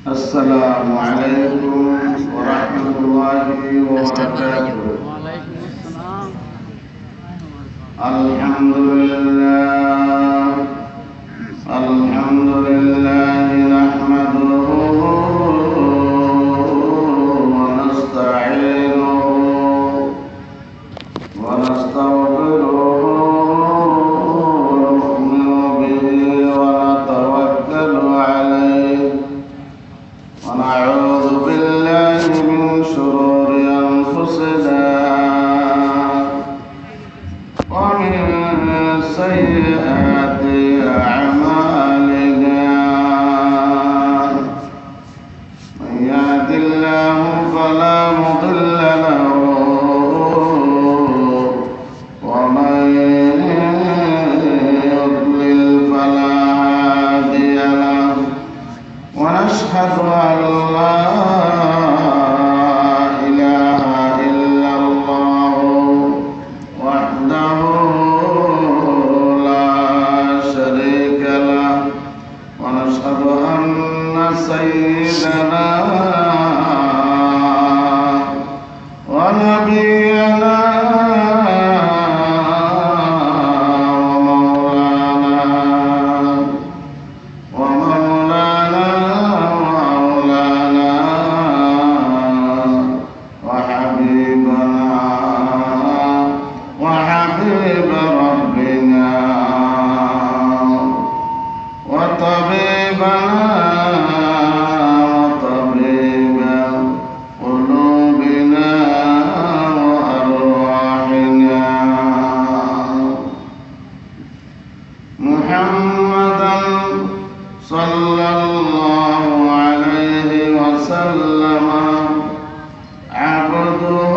السلام عليكم ورحمة الله وبركاته. وعليكم السلام. الحمد لله نحمده ونستعينه ونستغفره ونؤمن به ونتوكل عليه ونعوذ بالله من شرور أنفسنا ومن سيئات أعمالنا. من يهد الله فلا مضل له ومن يضلل فلا هادي له. ونشهد أن لا إله إلا الله وحده لا شريك له. ونشهد أن سيدنا ونبينا وحبيب ربنا وطبيبنا وطبيب قلوبنا وأرواحنا محمدا صلى الله عليه وسلم عبده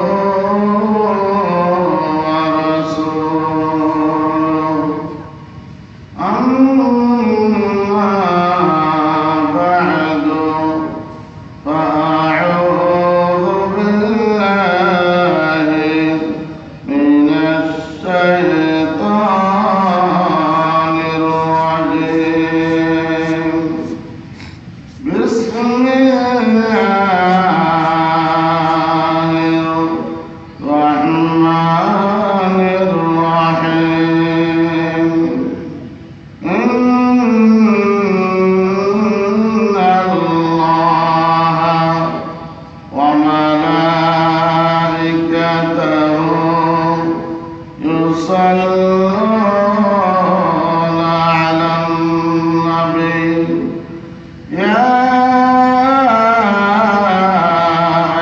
يصلون على النبي يا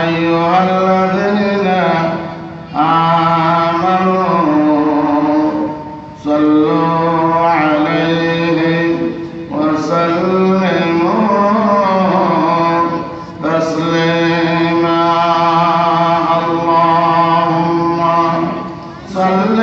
أيها الذين آمنوا صلوا عليه وسلموا تسليما. اللهم صل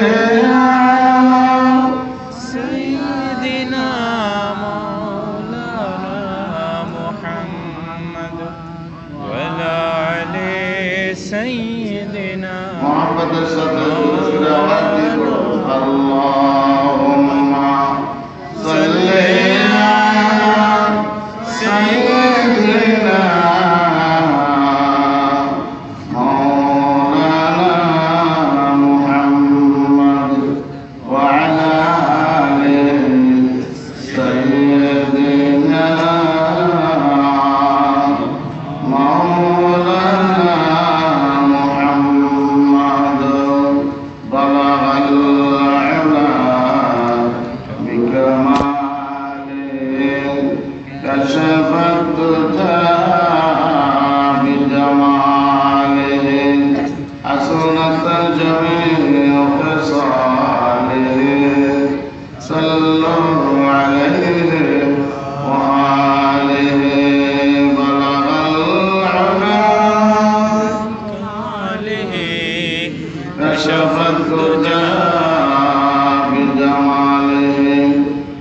سيدنا محمد اللهم صل على سيدنا مولانا محمد وعلى آله سيدنا مولانا محمد بلغ العلا بكماله كشف الدجى بجماله حسنت جميع خصاله. صلوا عليه وآله بلغ العلا كشف الدجى بجماله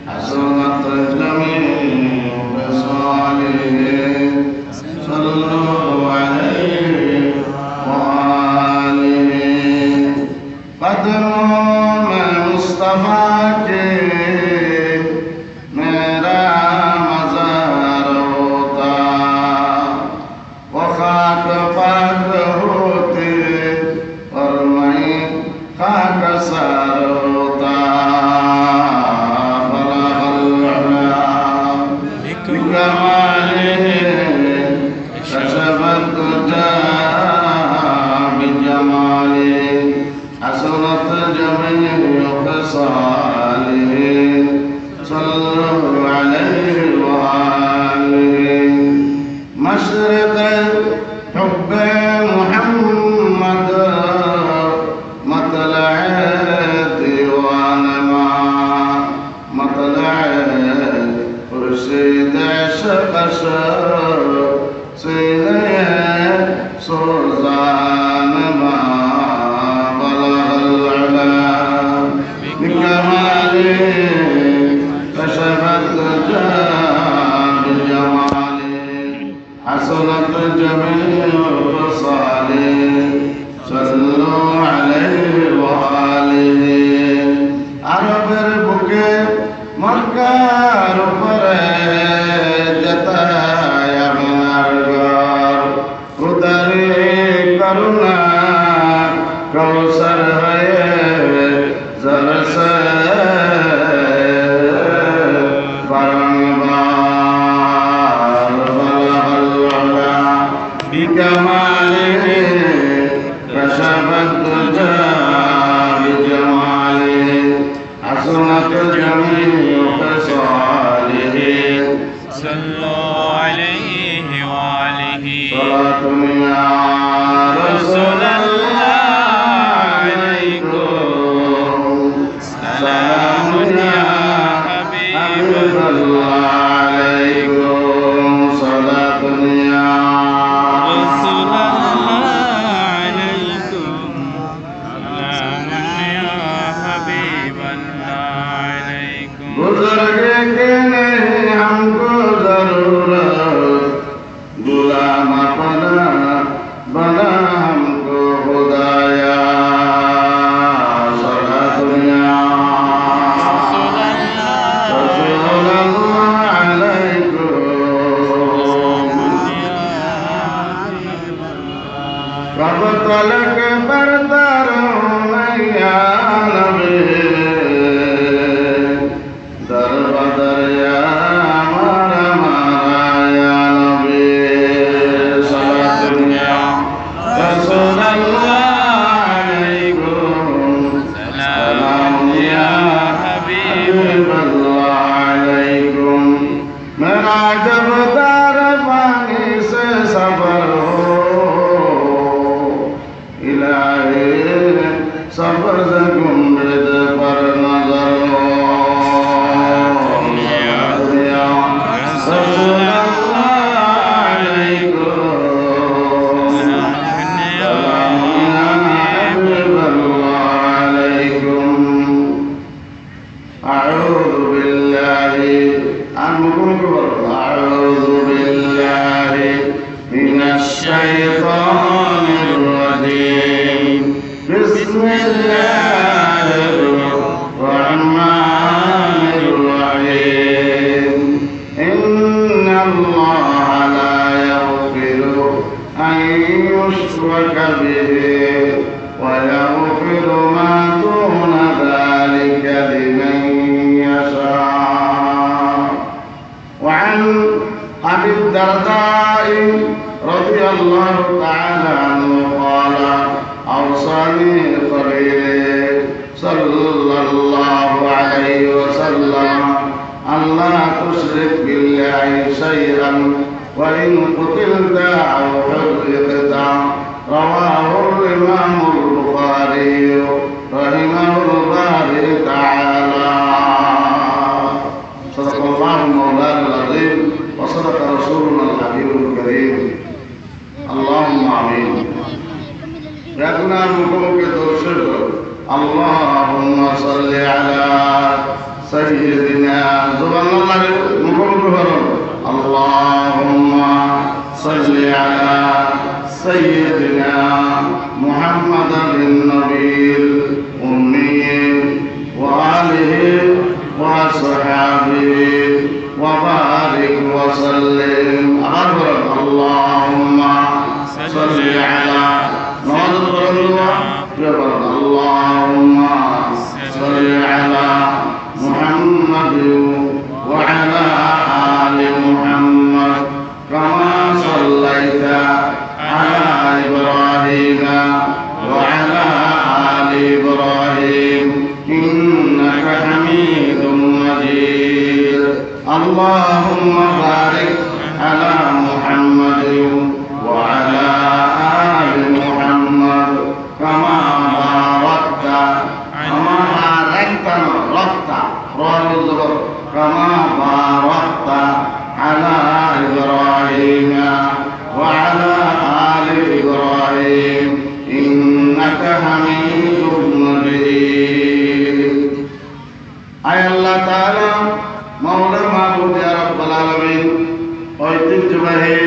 حسنت جميع خصاله. بجماله كشف الدجى بجماله حسنت جميع خصاله صلوا عليه وآله مشرق حب محمد مطلع ديوان ما مطلع خورشید عشق سینه سوزان ما بلغ العلا بكماله كشف الدجى بجماله حسنت جميع خصاله صلوا عليه وآله عربের বুকে মক্কার উপরে যেতায় আমার ঘর উদারি করুণা কৌসর হয়ে জলসে বারংবার বলহল্লা বিকমালিহ كشف الدجى بجماله حسنت جميع خصاله صلوا عليه وآله صلاة يا رسول الله عليكم سلام يا حبيب الله عليكم صلاة يا رسول الله عليكم سلام يا حبيب الله عليكم बुजुर्ग के नहीं हमको जरूरत गुलाम अपना बना हमको खुदाया सदा दुनिया رسول الله रसूल अल्लाह अलैकुम कब तलक बरतर मैया नबी दर बदर या मारा मारा या नबी सलात दुनिया रसूल अल्लाह अलैकुम सलाम या हबीब अल्लाह अलैकुम मेरा जब दर पानी से सफर हो इलाही सफर से गुम्बद पर नजर हो रसूल अल्लाह अलैकुम सलाम या हबीब अल्लाह अलैकुम أعوذ بالله أعوذ بالله من الشيطان الرجيم بسم الله الرحمن الرحيم إن الله لا يغفر أن يشرك به ويغفر ما دون ذلك لمن يشاء وعن أبي الدرداء رضي الله تعالى عنه قال أوصاني خليلي صلى الله عليه وسلم أن لا تشرك بالله شيئا وإن قتلت أو حرقت رواه الإمام البخاري رحمه الله تعالى صدق الله مولانا العظيم وصدق رسولنا الحبيب الكريم اللهم آمين ركنا مقام کے دوسر اللهم صل على سيدنا سبحان الله مقام کے اللهم صل على سيدنا محمد النبي الأمي وآله وصحبه وبارك وسلم اللهم صل على اللهم صل على محمد وعلى آل محمد ঐতিহ্যবাহী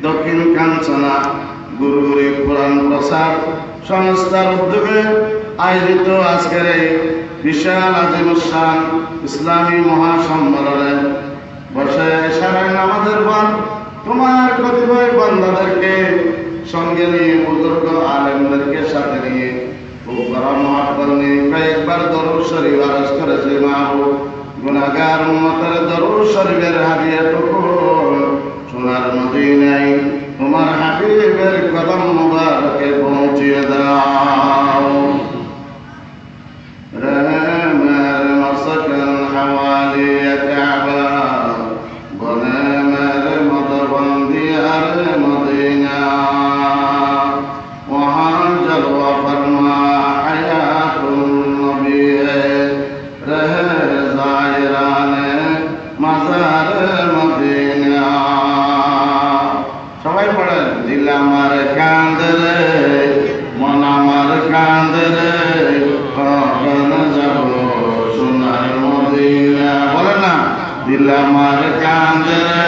দক্ষিণ কাঞ্চনা গুরুগুরি কোরআন প্রসার সংস্থার উদ্যোগে আয়োজিত আজকের এই বিশাল আজিমুসান ইসলামী মহাসম্মেলনে বসে সারাই নামাজের পর তোমার কতিপয় বান্দাদেরকে সঙ্গে নিয়ে বুজুর্গ আলেমদেরকে সাথে নিয়ে খুব বড় মহাব্বত নিয়ে কয়েকবার দরুদ শরীফ আরজ করেছে মাহবুব গুনাহগার উম্মতের দরুদ শরীফের হাদিয়াটুকু সোনার মদিনায় তোমার হাবিবের কদম মুবারকে পৌঁছিয়ে দাও। রহমার মসকন হাওয়ালি কাবা বনে মের মদবন্দি আর মদিনা वहाँ जलवा फरमा हयातुन नबी है रहे जायराने मजार मदीना। সবাই পড়েন দিল আমার কাঁদে রে মন আমার কাঁদে রে কখন যাব সোনার মদিনা। বলেন না দিল আমার কাঁদে রে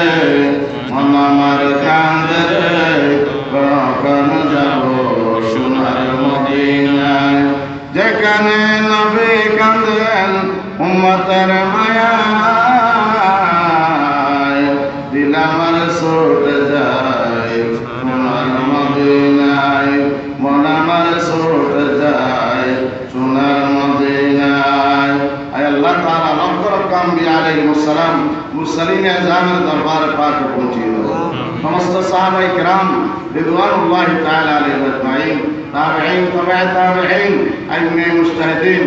মন আমার কাঁদে রে কখন যাব সোনার মদিনায়। যেখানে নবী কাঁদেন উম্মতের মায়ায় দিল আমার ছুটে যায় সোনার মদিনায় মন আমার ছুটে যায় সোনার মদিনায়। আয় আল্লাহ তাআলা লক্ষ লক্ষ আম্বিয়া আলাইহিস সালাম মুরসালিন আযমের দরবারে পাক পৌঁছিয়ে দাও। সমস্ত সাহাবায়ে কিরাম রিদওয়ানুল্লাহি তাআলা আলাইহিম আজমাইন তাবিঈন তাবিঈন আইম্মায়ে মুজতাহিদিন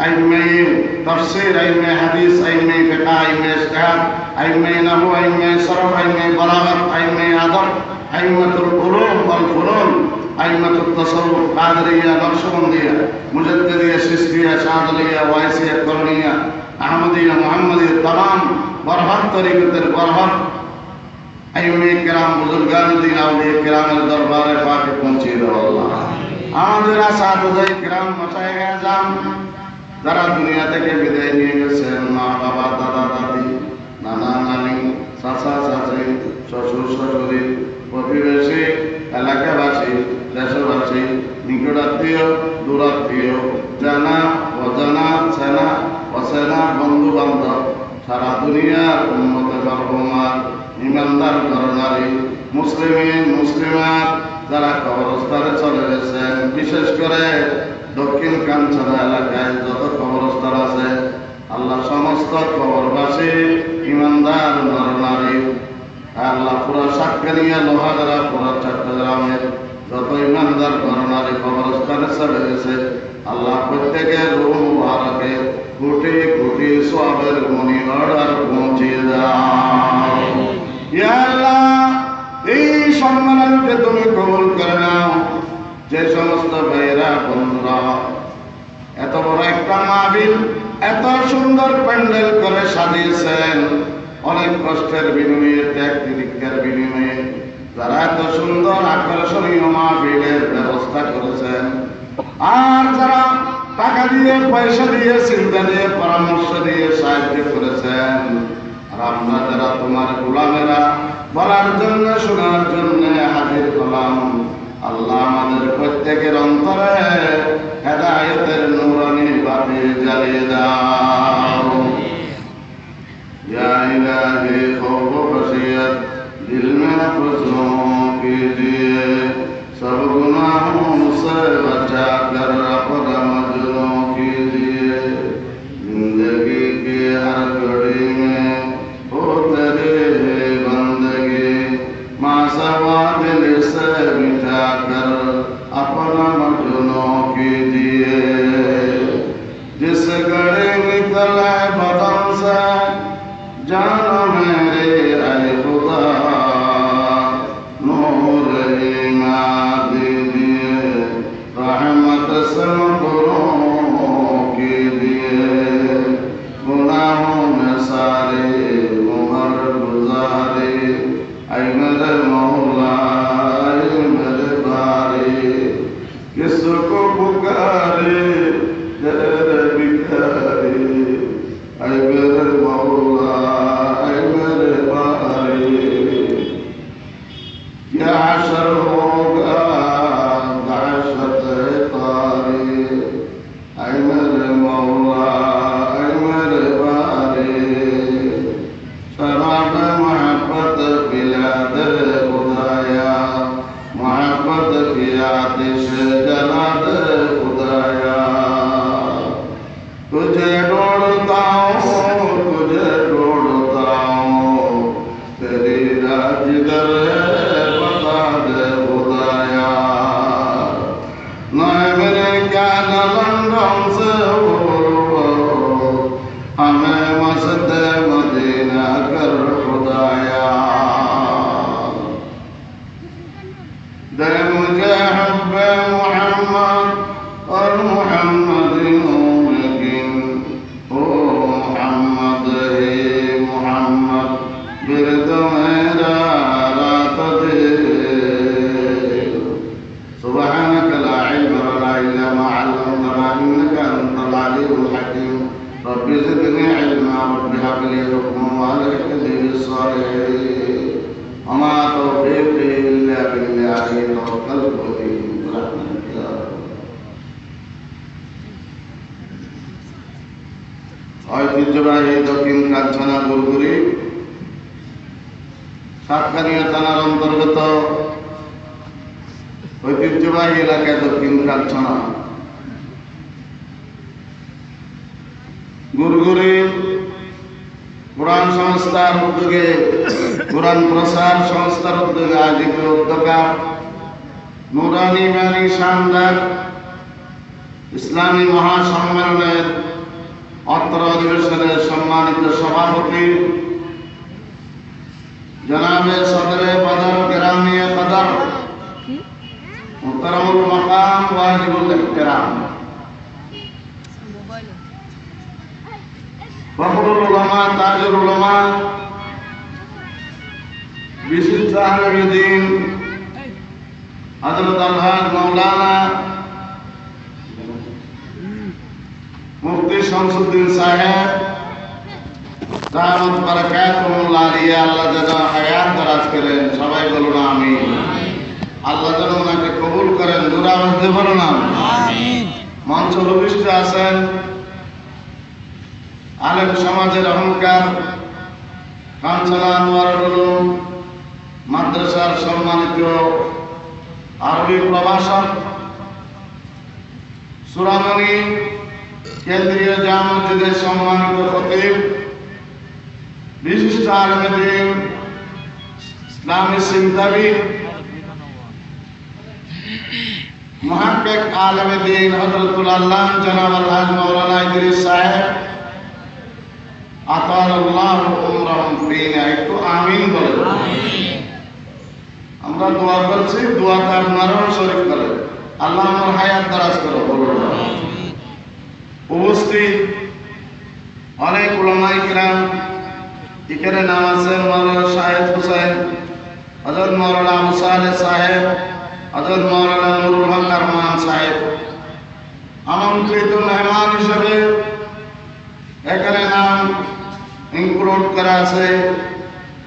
আইম্মায়ে তাফসীর আইম্মায়ে হাদিস আইম্মায়ে ফিকহ আইম্মায়ে ইজতিহাদ আইম্মায়ে নাহু আইম্মায়ে সরফ আইম্মায়ে বালাগাত আইম্মায়ে আদব আইম্মাতুল উলুম ওয়াল ফুনুন আইম্মাতুত তাসাউফ কাদরিয়া নকশবন্দিয়া মুজাদ্দিদিয়া চিশতিয়া শাযলিয়া ওয়াইসিয়া করনিয়া আহমদিয়া মুহাম্মদিয়া तमाम বরহত তরিকতের বরহত আইম্মায়ে কিরাম বুজুর্গান দিন আউলিয়া কিরামের দরবারে পাকে পৌঁছিয়ে দাও আল্লাহ। আমাদের আসাদুজাই কিরাম মাশায়েখে আযম যারা দুনিয়া থেকে বিদায় নিয়ে গেছেন, মা বাবা দাদা দাদি নানা নানি চাচা চাচি শ্বশুর শাশুড়ি প্রতিবেশী এলাকাবাসী দেশবাসী নিকটাত্মীয় দূরাত্মীয় জানা অজানা চেনা অচেনা বন্ধু বান্ধব সারা দুনিয়ার উম্মতে মরহুমার ইমানদার নরনারী মুসলিমিন মুসলিমাত যারা কবরস্থানে চলে গেছেন, বিশেষ করে দক্ষিণ কাঞ্চনা এলাকায় যত কবরস্থান আছে আল্লাহ সমস্ত কবরবাসী ইমানদার নরনারী আল্লাহ পুরা সাতকানিয়া লোহাগড়া পুরা চট্টগ্রামের যত ইমানদার নরনারী কবরস্থানে চলে গেছে আল্লাহ প্রত্যেকের রূহ মুবারকে কোটি কোটি সওয়াবের মনি অর্ডার পৌঁছিয়ে দাও। ইয়া আল্লাহ এই সম্মেলনকে তুমি কবুল করে নাও। যে সমস্ত ভাইরা বন্ধুরা এত বড় একটা মাহফিল এত সুন্দর প্যান্ডেল করে সাজিয়েছেন, অনেক কষ্টের বিনিময়ে ত্যাগ তিতিক্ষার বিনিময়ে যারা এত সুন্দর আকর্ষণীয় মাহফিলের ব্যবস্থা করেছেন, আর যারা টাকা দিয়ে পয়সা দিয়ে চিন্তা দিয়ে পরামর্শ দিয়ে সাহায্য করেছেন, আর আমরা যারা তোমার গোলামেরা বলার জন্য শোনার জন্য হাজির হলাম, আল্লাহ আমাদের প্রত্যেকের অন্তরে হেদায়েতের নূরানি বাতি জ্বালিয়ে দাও। ইয়া ইলাহি খৌফ খশিয়ত दिल में खुशियों कीजिए, सब गुनाहों से बचा कर अपना मजनू कीजिए। जिंदगी की हर घड़ी में हो तेरे बंदगी, मासवा दिल से मिटा कर अपना मजनू कीजिए। जिस घड़ी निकले बदन से जानो मेरे अय खुदा, नूर ईमान दीजिए, रहमत से मकरूम कीजिए। गुनाहों में सारे उम्र गुजारे, ऐ मेरे मौला ऐ मेरे बारी, किसको पुकारे तेरे भिखारी, ऐ मेरे मौला ऐ मेरे बारी। ये हशर होगा दहशत तारी, ऐ मेरे मौला ऐ मेरे बारी, शराब मोहब्बत पिला दे खुदाया, मोहब्बत की आतिश जला दे खुदाया। तुझे ढूंढता हूँ तुझे ढूंढता हूँ, तेरी राह जिधर है बता दे खुदाया। न मेरे क्या न लंदन से हो, हमें मस्त मदीना कर खुदाया। दे मुझे हब्बे मोहम्मद और मोहम्मद मुमकिन, ओ मोहम्मद ही मोहम्मद बिरद मेरा रात दे। सुब्हानक ला इल्म लना इल्ला मा अल्लमतना इन्नका अंतल अलीमुल हकीम। रब्बि ज़िदनी इल्मा रब्बि हब ली हुक्मन व अलहिक़नी बिस्सालिहीन। वमा तौफ़ीक़ी इल्ला बिल्लाहि तवक्कलतु अलैहि बिरहमतिका या रब्ब। ঐতিহ্যবাহী দক্ষিণ কাঞ্চনা গুরগুরি সাতকানিয়া থানার অন্তর্গত ঐতিহ্যবাহী এলাকা দক্ষিণ কাঞ্চনা গুরগুরি কোরআন সংস্থার উদ্যোগে, কোরআন প্রসার সংস্থার উদ্যোগে আয়োজিত উদ্যোগা নুরানি বাণী শানদার ইসলামী মহাসম্মেলনের অত্র অধিবেশনের সম্মানিত সভাপতি জনাবে সদরে বদর গ্রামীয় কদর মুহতারামুল মাকাম ওয়াজিবুল ইহতিরাম ফখরুল উলামা তাজুল উলামা বিশিষ্ট আলেম দ্বীন হযরত আলহাজ মাওলানা মুফতি শামসুদ্দিন সাহেব দামাত বারাকাতুহুল্লাহ আলিয়া, আল্লাহ যেন হায়াত দারাজ করেন। সবাই বলুন আমিন। আল্লাহ যেন ওনাকে কবুল করেন। জোরে আওয়াজ দিয়ে বলুন আমিন। মঞ্চ উপবিষ্ট আছেন আলেম সমাজের অহংকার কাঞ্চনা আনোয়ারুল উলুম মাদ্রাসার সম্মানিত আরবি প্রভাষক সুরামণি কেন্দ্রীয় জামে মসজিদের সম্মানিত খতিব, বিশিষ্ট আলেম দ্বীন ইসলামী চিন্তাবিদ মুহাক্কিক আলেম দ্বীন হযরতুল আল্লাহ জনাব আলহাজ মাওলানা ইদ্রিস সাহেব আতালাল্লাহু উমরাহুম ফিনা। একটু আমিন বলেন। আমরা দোয়া করছি, দোয়াতে আপনারাও শরীক করেন। আল্লাহ আমার হায়াত দারাজ করো বলুন। উপস্থিত অনেক উলামায়ে কিরাম, এখানে নাম আছেন মাওলানা শাহেদ হোসেন, হযরত মাওলানা আবু সালেহ সাহেব, হযরত মাওলানা নুরুল হক আরমান সাহেব। আমন্ত্রিত মেহমান হিসেবে এখানে নাম ইনক্লুড করা আছে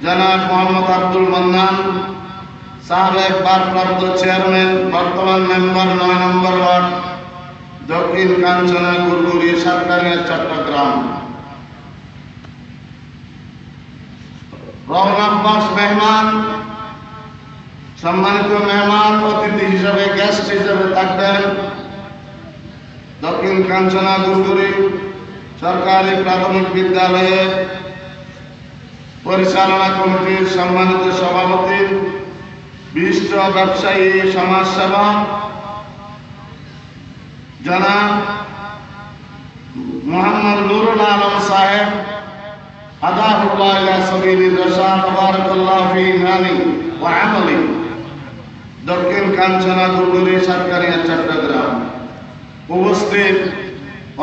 জনাব মোহাম্মদ আব্দুল মান্নান সাবেক ভারপ্রাপ্ত চেয়ারম্যান, বর্তমান মেম্বার ৯ নম্বর ওয়ার্ড, দক্ষিণ কাঞ্চনা গুরগুরি সাতকানিয়া চট্টগ্রাম। রওনাক মেহমান, সম্মানিত মেহমান অতিথি হিসেবে, গেস্ট হিসেবে থাকবেন দক্ষিণ কাঞ্চনা গুরগুরি সরকারি প্রাথমিক বিদ্যালয়ের পরিচালনা কমিটির সম্মানিত সভাপতি, বিশিষ্ট ব্যবসায়ী সমাজসেবক জনাব মোহাম্মদ নুরুল আলম সাহেব, হাদাহুল্লাহ ইলা সাবিলির রাশাদ, বারাকাল্লাহু ফি ইমানি ওয়া আমালি, দক্ষিণ কাঞ্চনা গুরগুরি সাতকানিয়া চট্টগ্রাম। উপস্থিত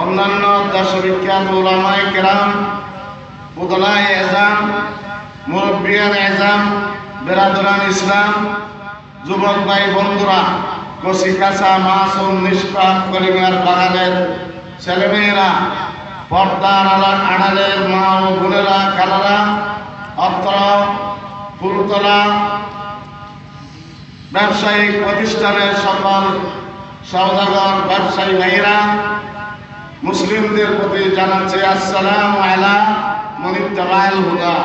অন্যান্য দেশবিখ্যাত উলামায়ে কেরাম, ফুদালায়ে এজাম, মুরব্বিয়ান এজাম, বেরাদরান ইসলাম, যুবক ভাই বন্ধুরা, কচি কাঁচা মাসুম নিষ্পাপ কলিমার বাগানের ছেলেমেয়েরা, পর্দার আড়ালের মা ও বোনেরা, খালারা, অত্র ফুলতলা ব্যবসায়িক প্রতিষ্ঠানের সকল সওদাগর ব্যবসায়ী ভাইরা মুসলিমদের প্রতি জানাচ্ছি আসসালামু আলা মান ইত্তাবা'আল হুদা।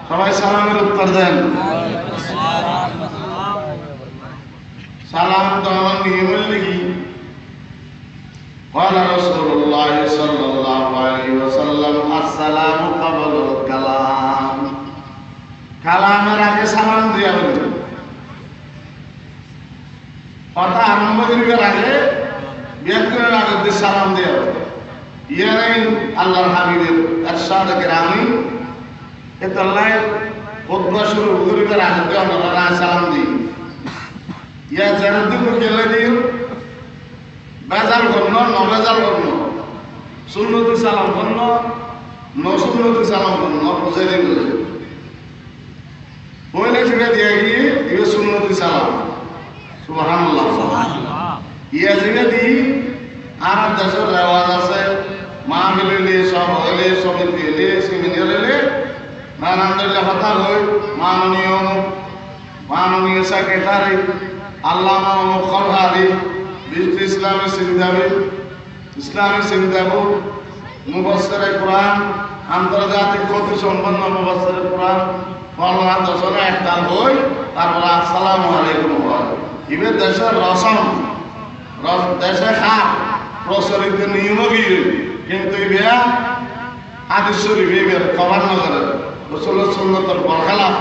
সবাই সালামের উত্তর দেন। সালাম তো আমার নিয়মের লিখি। قال رسول الله صلى الله عليه وسلم السلام قبل الكلام। কালামের আগে সালাম দিয়া বলি, কথা আরম্ভ করিবার আগে ব্যক্তির আগে দিয়ে সালাম দেওয়া হবে। ইয়ারাই আল্লাহর হাবিবের ইরশাদ কেরামি এতলাই খুতবা শুরু করিবার আগে দিয়ে আমরা সালাম দিই। ইয়া জানতুক কেলে দিও বেজাল করনো নবেজাল করনো সুন্নতি সালাম করনো নসুন্নতি সালাম করনো বুঝে দিন বলে ছেড়ে দিয়ে গিয়ে দিবে সুন্নতি সালাম। সুবহানাল্লাহ। ইয়া জিনে দি আরব দেশের রেওয়াজ আছে, মা মিলিলে সব হইলে সমিতি হইলে সেমিনার হইলে নানান কথা হই মাননীয় সেক্রেটারি আল্লামা মুখরহারি বিশ্ব ইসলামী সিন্দাবু মুফাসসিরে কোরআন আন্তর্জাতিক খ্যাতি সম্পন্ন মুফাসসিরে কোরআন ফলনা দশনে একটা হই তারপর আসসালামু আলাইকুম হয়। ইবে দেশের রসম দেশে খাপ প্রচলিত নিয়মই কিন্তু ইবে হাদিস শরীফ ইবে কভার না করে রাসূলের সুন্নতের বরখলাফ।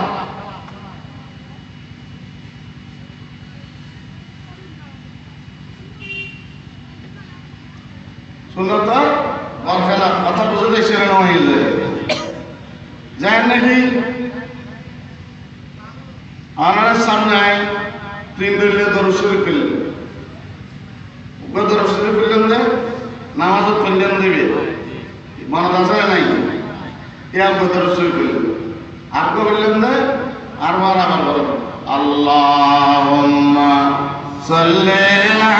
সুন্নতের বরখলাফ কথা বুঝে দেখছেন না হইলে যায় নাকি আমার সামনে তিন দিলে দরুদ শরীফ পেলেন দরুদ শরীফ পেলেন যে নামাজও পড়লেন দিবে মনে আছে নাই ইয়া দরুদ শরীফ পেলেন আর কো বললেন যে আর বার আমার বলেন আল্লাহুম্মা সাল্লি আলা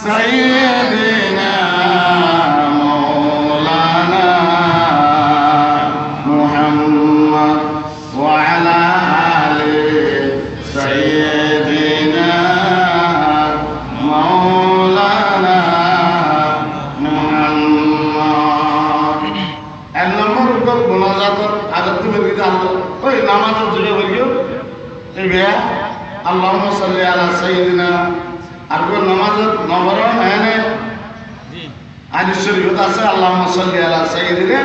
সাইয়্যিদিনা মাওলানা মুহাম্মদ ওয়া আলা আলি সাইয়্যিদিনা মাওলানা মুহাম্মদ। এক নম্বর উপর মোনাজাত আগত তুমি জানো ওই নামাজ জুড়ে বলিও এই বে আল্লাহুম্মা সাল্লি আলা সাইয়্যিদিনা আর কোন নামাজ নবরণ এনে হাদিস শরীফ আছে আল্লাহুম্মা সাল্লি আলা সাইয়্যিদিনা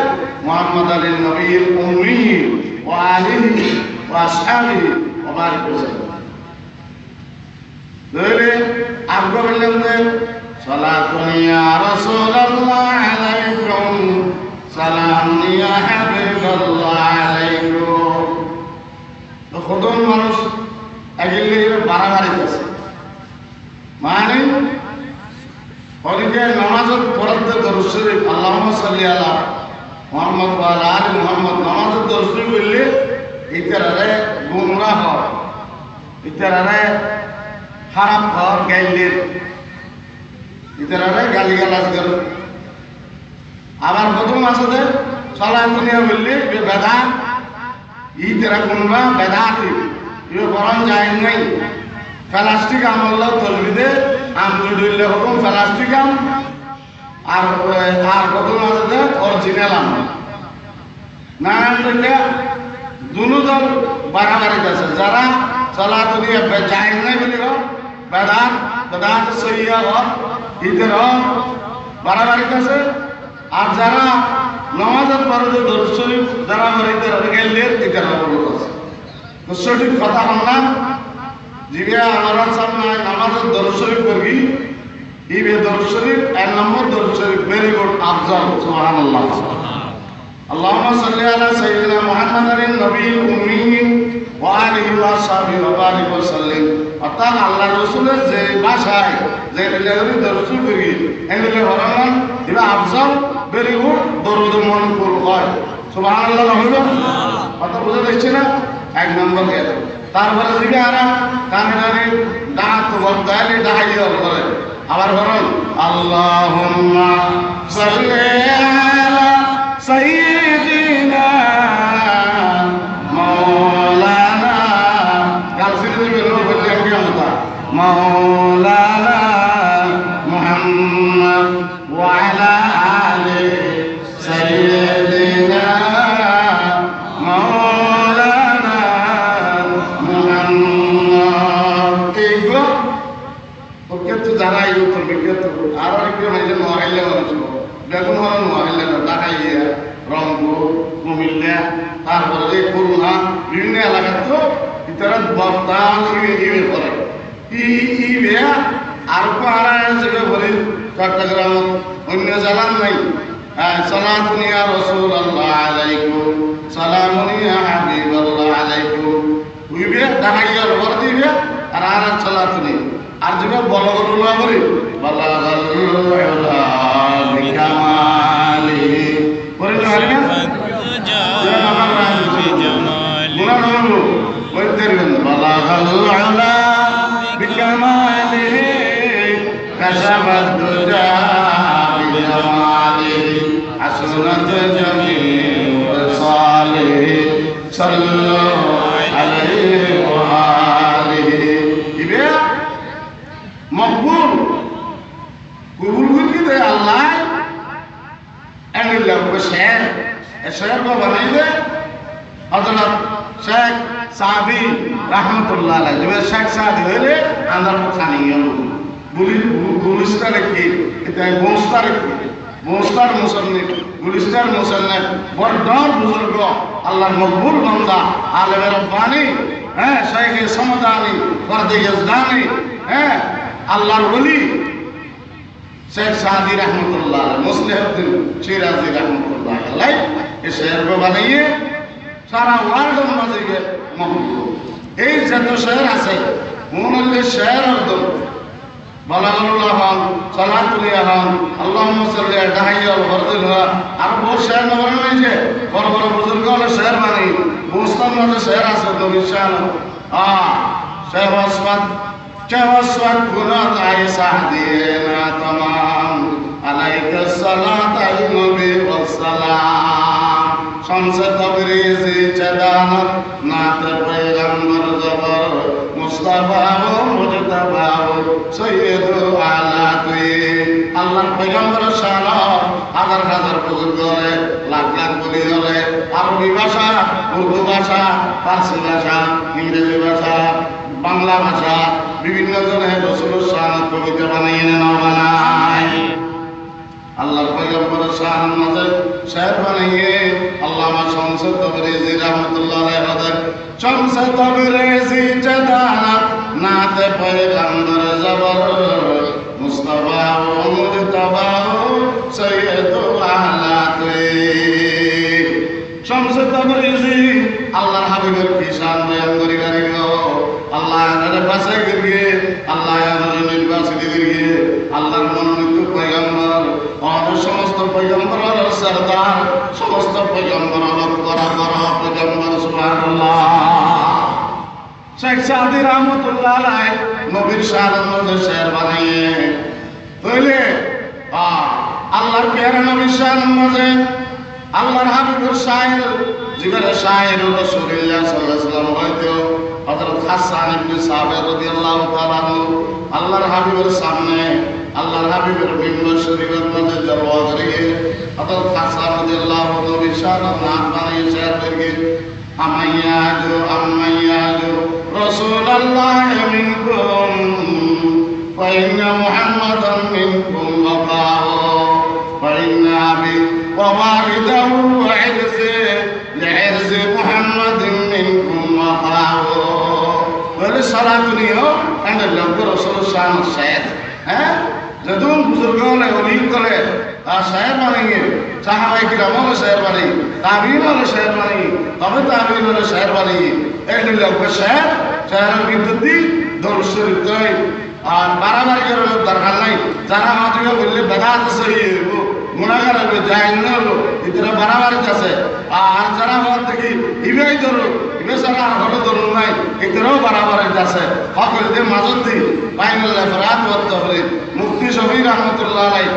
মুহাম্মদ আলিন নবিয়্যিল উম্মি ওয়া আলিহি ওয়া আসহাবিহি ওয়া বারিক ওয়াসাল্লাম। দলে আগে বললেন যে সালাতুন ইয়া রাসূলুল্লাহ আলাইকুম সালামুন ইয়া হাবিবাল্লাহ আলাইকুম। তো কতজন মানুষ এগিয়ে বাড়াবাড়ি আছে মানে অনেকে নামাজের পড়াতে দরুদ শরীফ আল্লাহুম্মা সাল্লি আলা মুহাম্মদ ওয়া আলা আলি মুহাম্মদ নামাজের দরুদ শরীফ বললে ইতারে গুমরাহ হয় ইতারে খারাপ হয় গাইলের ইতারে গালিগালাজ করে। আবার প্রথম আছে সালাতুনিয়া বললে বেদা ইতারা কোনবা বেদাতি ইয়ে বরং যায় নাই প্লাস্টিক আমল তলবিদে আমল দিলে হুকুম প্লাস্টিক আম আর কত আছে অরিজিনাল আম নানান দিলে দুনো দল বাড়াবাড়ি আছে যারা সালাতুনিয়া যায় নাই বলি বেদাত সহিয়া ঈদের বাড়াবাড়ি আছে আর যারা নামাজের পরে যে দরুদ শরীফ যারা ঈদের গেলে ঈদের আছে তো সঠিক কথা বললাম জিবে আমার সামনে নামাজের দরুদ শরীফ করি ইবে দরুদ শরীফ এক নম্বর দরুদ শরীফ ভেরি গুড আফজাল সুবহানাল্লাহ। আল্লাহুম্মা সাল্লি আলা সাইয়্যিদিনা মুহাম্মাদিন নবিয়্যিল উম্মি ওয়া আলিহি ওয়া সাহবিহি ওয়া বারিক ওয়া সাল্লিম। অর্থাৎ আল্লাহ রাসূলের যে ভাষায় যে লেখনি দরুদ শরীফ করি এগুলো বর্ণনা ইবে আফজাল ভেরি গুড দরুদ মনকুল হয় সুবহানাল্লাহ হইল কথা বুঝে দেখছেন না এক নম্বর গেল। তারপরে দিকে আর কানে ডাক বলতে ডাহাইয়া বলে আবার বলেন আল্লাহুম্মা সাল্লি আলা সাইয়্যিদিনা মাওলানা কাল সিনে বললে বেগুন হরণ হইলে ঢাকাইয়া রংপুর কুমিল্লা তারপরে এই খুলনা বিভিন্ন এলাকা তো ইতারা বক্তা ইবে করে ইবে আর পাড়া যাবে বলে চট্টগ্রাম অন্য জানান নাই সালাতুন ইয়া রাসূলুল্লাহ আলাইকুম সালামুন ইয়া হাবিবাল্লাহ আলাইকুম ইবে ঢাকাইয়া রবার দিবে আর আর সালাতুনি আর যাবে বলগলুল্লাহ বলে বালাগাল উলা বিকামালি পরে জানেন বালাগাল উলা বিকামালি كشف الدجى بجماله حسنت جميع خصاله صلوا عليه وآله إبيا مقبول قبول كده الله أنا لو بشعر الشعر को बनाइए हजरत शेख सादी रहमतुल्लाह अलैह जब शेख सादी होले अंदर खानी है गुलिस्तान की इतने बोस्तार मुसन्निफ गुलिस्तान मुसन्निफ बड़दार बुजुर्ग अल्लाह मकबूल बंदा आलम रब्बानी हैं शेख समदानी फर्द यज़दानी हैं अल्लाह वली शेख सादी रहमतुल्लाह मुस्लिहुद्दीन शिराजी रहमतुल्लाह अलैह इस शेर को बनाइए सारा वर्ल्ड मजे मकबूल এই যত শের আছে মূল শের অর্থ বালাগুল্লাহ হন সালাতুলিয়া হন আল্লাহুম্মা সাল্লি আলা তাহিয়াল ফরদুল্লাহ আর বহুত শের নবর হয়েছে বড় বড় বুজুর্গ হলে শের মানে মুস্তাম মধ্যে শের আছে নবী শান শেখ ওয়াসওয়াত গুনাত আয়েশা দিনা तमाम আলাইকা সালাত আল নবী ওয়াস সালাম শামসে তাবরিজি চাদানত নাত পয়গম্বর জবর মুস্তাফা ও মুজতাবা ও সৈয়দ আলা তুই আল্লাহর পয়গম্বর শান হাজার হাজার বুজুর্গ হলে লাখ লাখ বলি হলে আরবি ভাষা উর্দু ভাষা ফার্সি ভাষা ইংরেজি ভাষা বাংলা ভাষা বিভিন্ন জনে রাসূলের শান কবিতা বানায় না বানায় আল্লাহর পয়গম্বরের শান মাঝে শের বানিয়ে আল্লামা শামসুদ তাবরিজি রাহমাতুল্লাহ আলাইহি হযরত শামসুদ তাবরিজি জাদানাত নাতে পয়গম্বর জবর মুস্তাফা ও মুজতাবা ও সৈয়দ আলা তুই শামসুদ তাবরিজি আল্লাহর হাবিবের কি শান বয়ান করি গো আল্লাহ এর পাশে গিয়ে আল্লাহ এর নির্বাচিত গিয়ে আল্লাহর মনোনীত পয়গম্বর আর সমস্ত পয়গম্বরের সরদার সমস্ত পয়গম্বরের করা পয়গম্বর সুবহানাল্লাহ শেখ সাদি রহমাতুল্লাহ আলাইহি নবীর শানের মধ্যে শের বানিয়ে বলে আল্লাহর প্যারা নবীর শানের মধ্যে আল্লাহর হাবিবের শায়ের জিবরে শায়ের রাসূলুল্লাহ সাল্লাল্লাহু আলাইহি ওয়াসাল্লাম হয়তো হযরত হাসান ইবনে সাবির রাদিয়াল্লাহু তাআলা আনহু আল্লাহর হাবিবের সামনে আল্লাহর হাবিবের মিম্বর শরীফের মধ্যে জলওয়া করিয়ে হযরত হাসান রাদিয়াল্লাহু নবীর শানের নাম বানিয়ে শের করিয়ে আমাইয়াজু রাসূলুল্লাহ মিনকুম ওয়া ইন্না মুহাম্মাদান মিনকুম ওয়াকাও ওয়া ইন্না আবি ওয়া ওয়ালিদাহু ওয়া ইরসি লিইরসি মুহাম্মাদিন মিনকুম ওয়াকাও বলে সালাতুনিও এন্ড লঙ্গ রাসূল শান শের হ্যাঁ যদুন বুজুর্গ হলে ওলিম করে শের বানিয়ে সাহাবায়ে কিরাম হলে শের বানিয়ে তাবিঈন হলে শের বানিয়ে তবে তাবিঈন হলে শের বানিয়ে এই লঙ্গ শের শেরের বিদ্যুতি দরুদ শরীফ কই আর বারাবারি করে দরকার নাই যারা মাত্র বললে বেদাত সহি গুনাহগার হবে জাহেল হলো এরা বারাবারি আছে আর যারা বল থেকে ইবেই ধরো ইবে সারা হলো ধরো নাই এরাও বারাবারি আছে সকলদের মাঝে বাইনুল ফরাত করতে হবে মুফতি শফি রহমাতুল্লাহ আলাইহি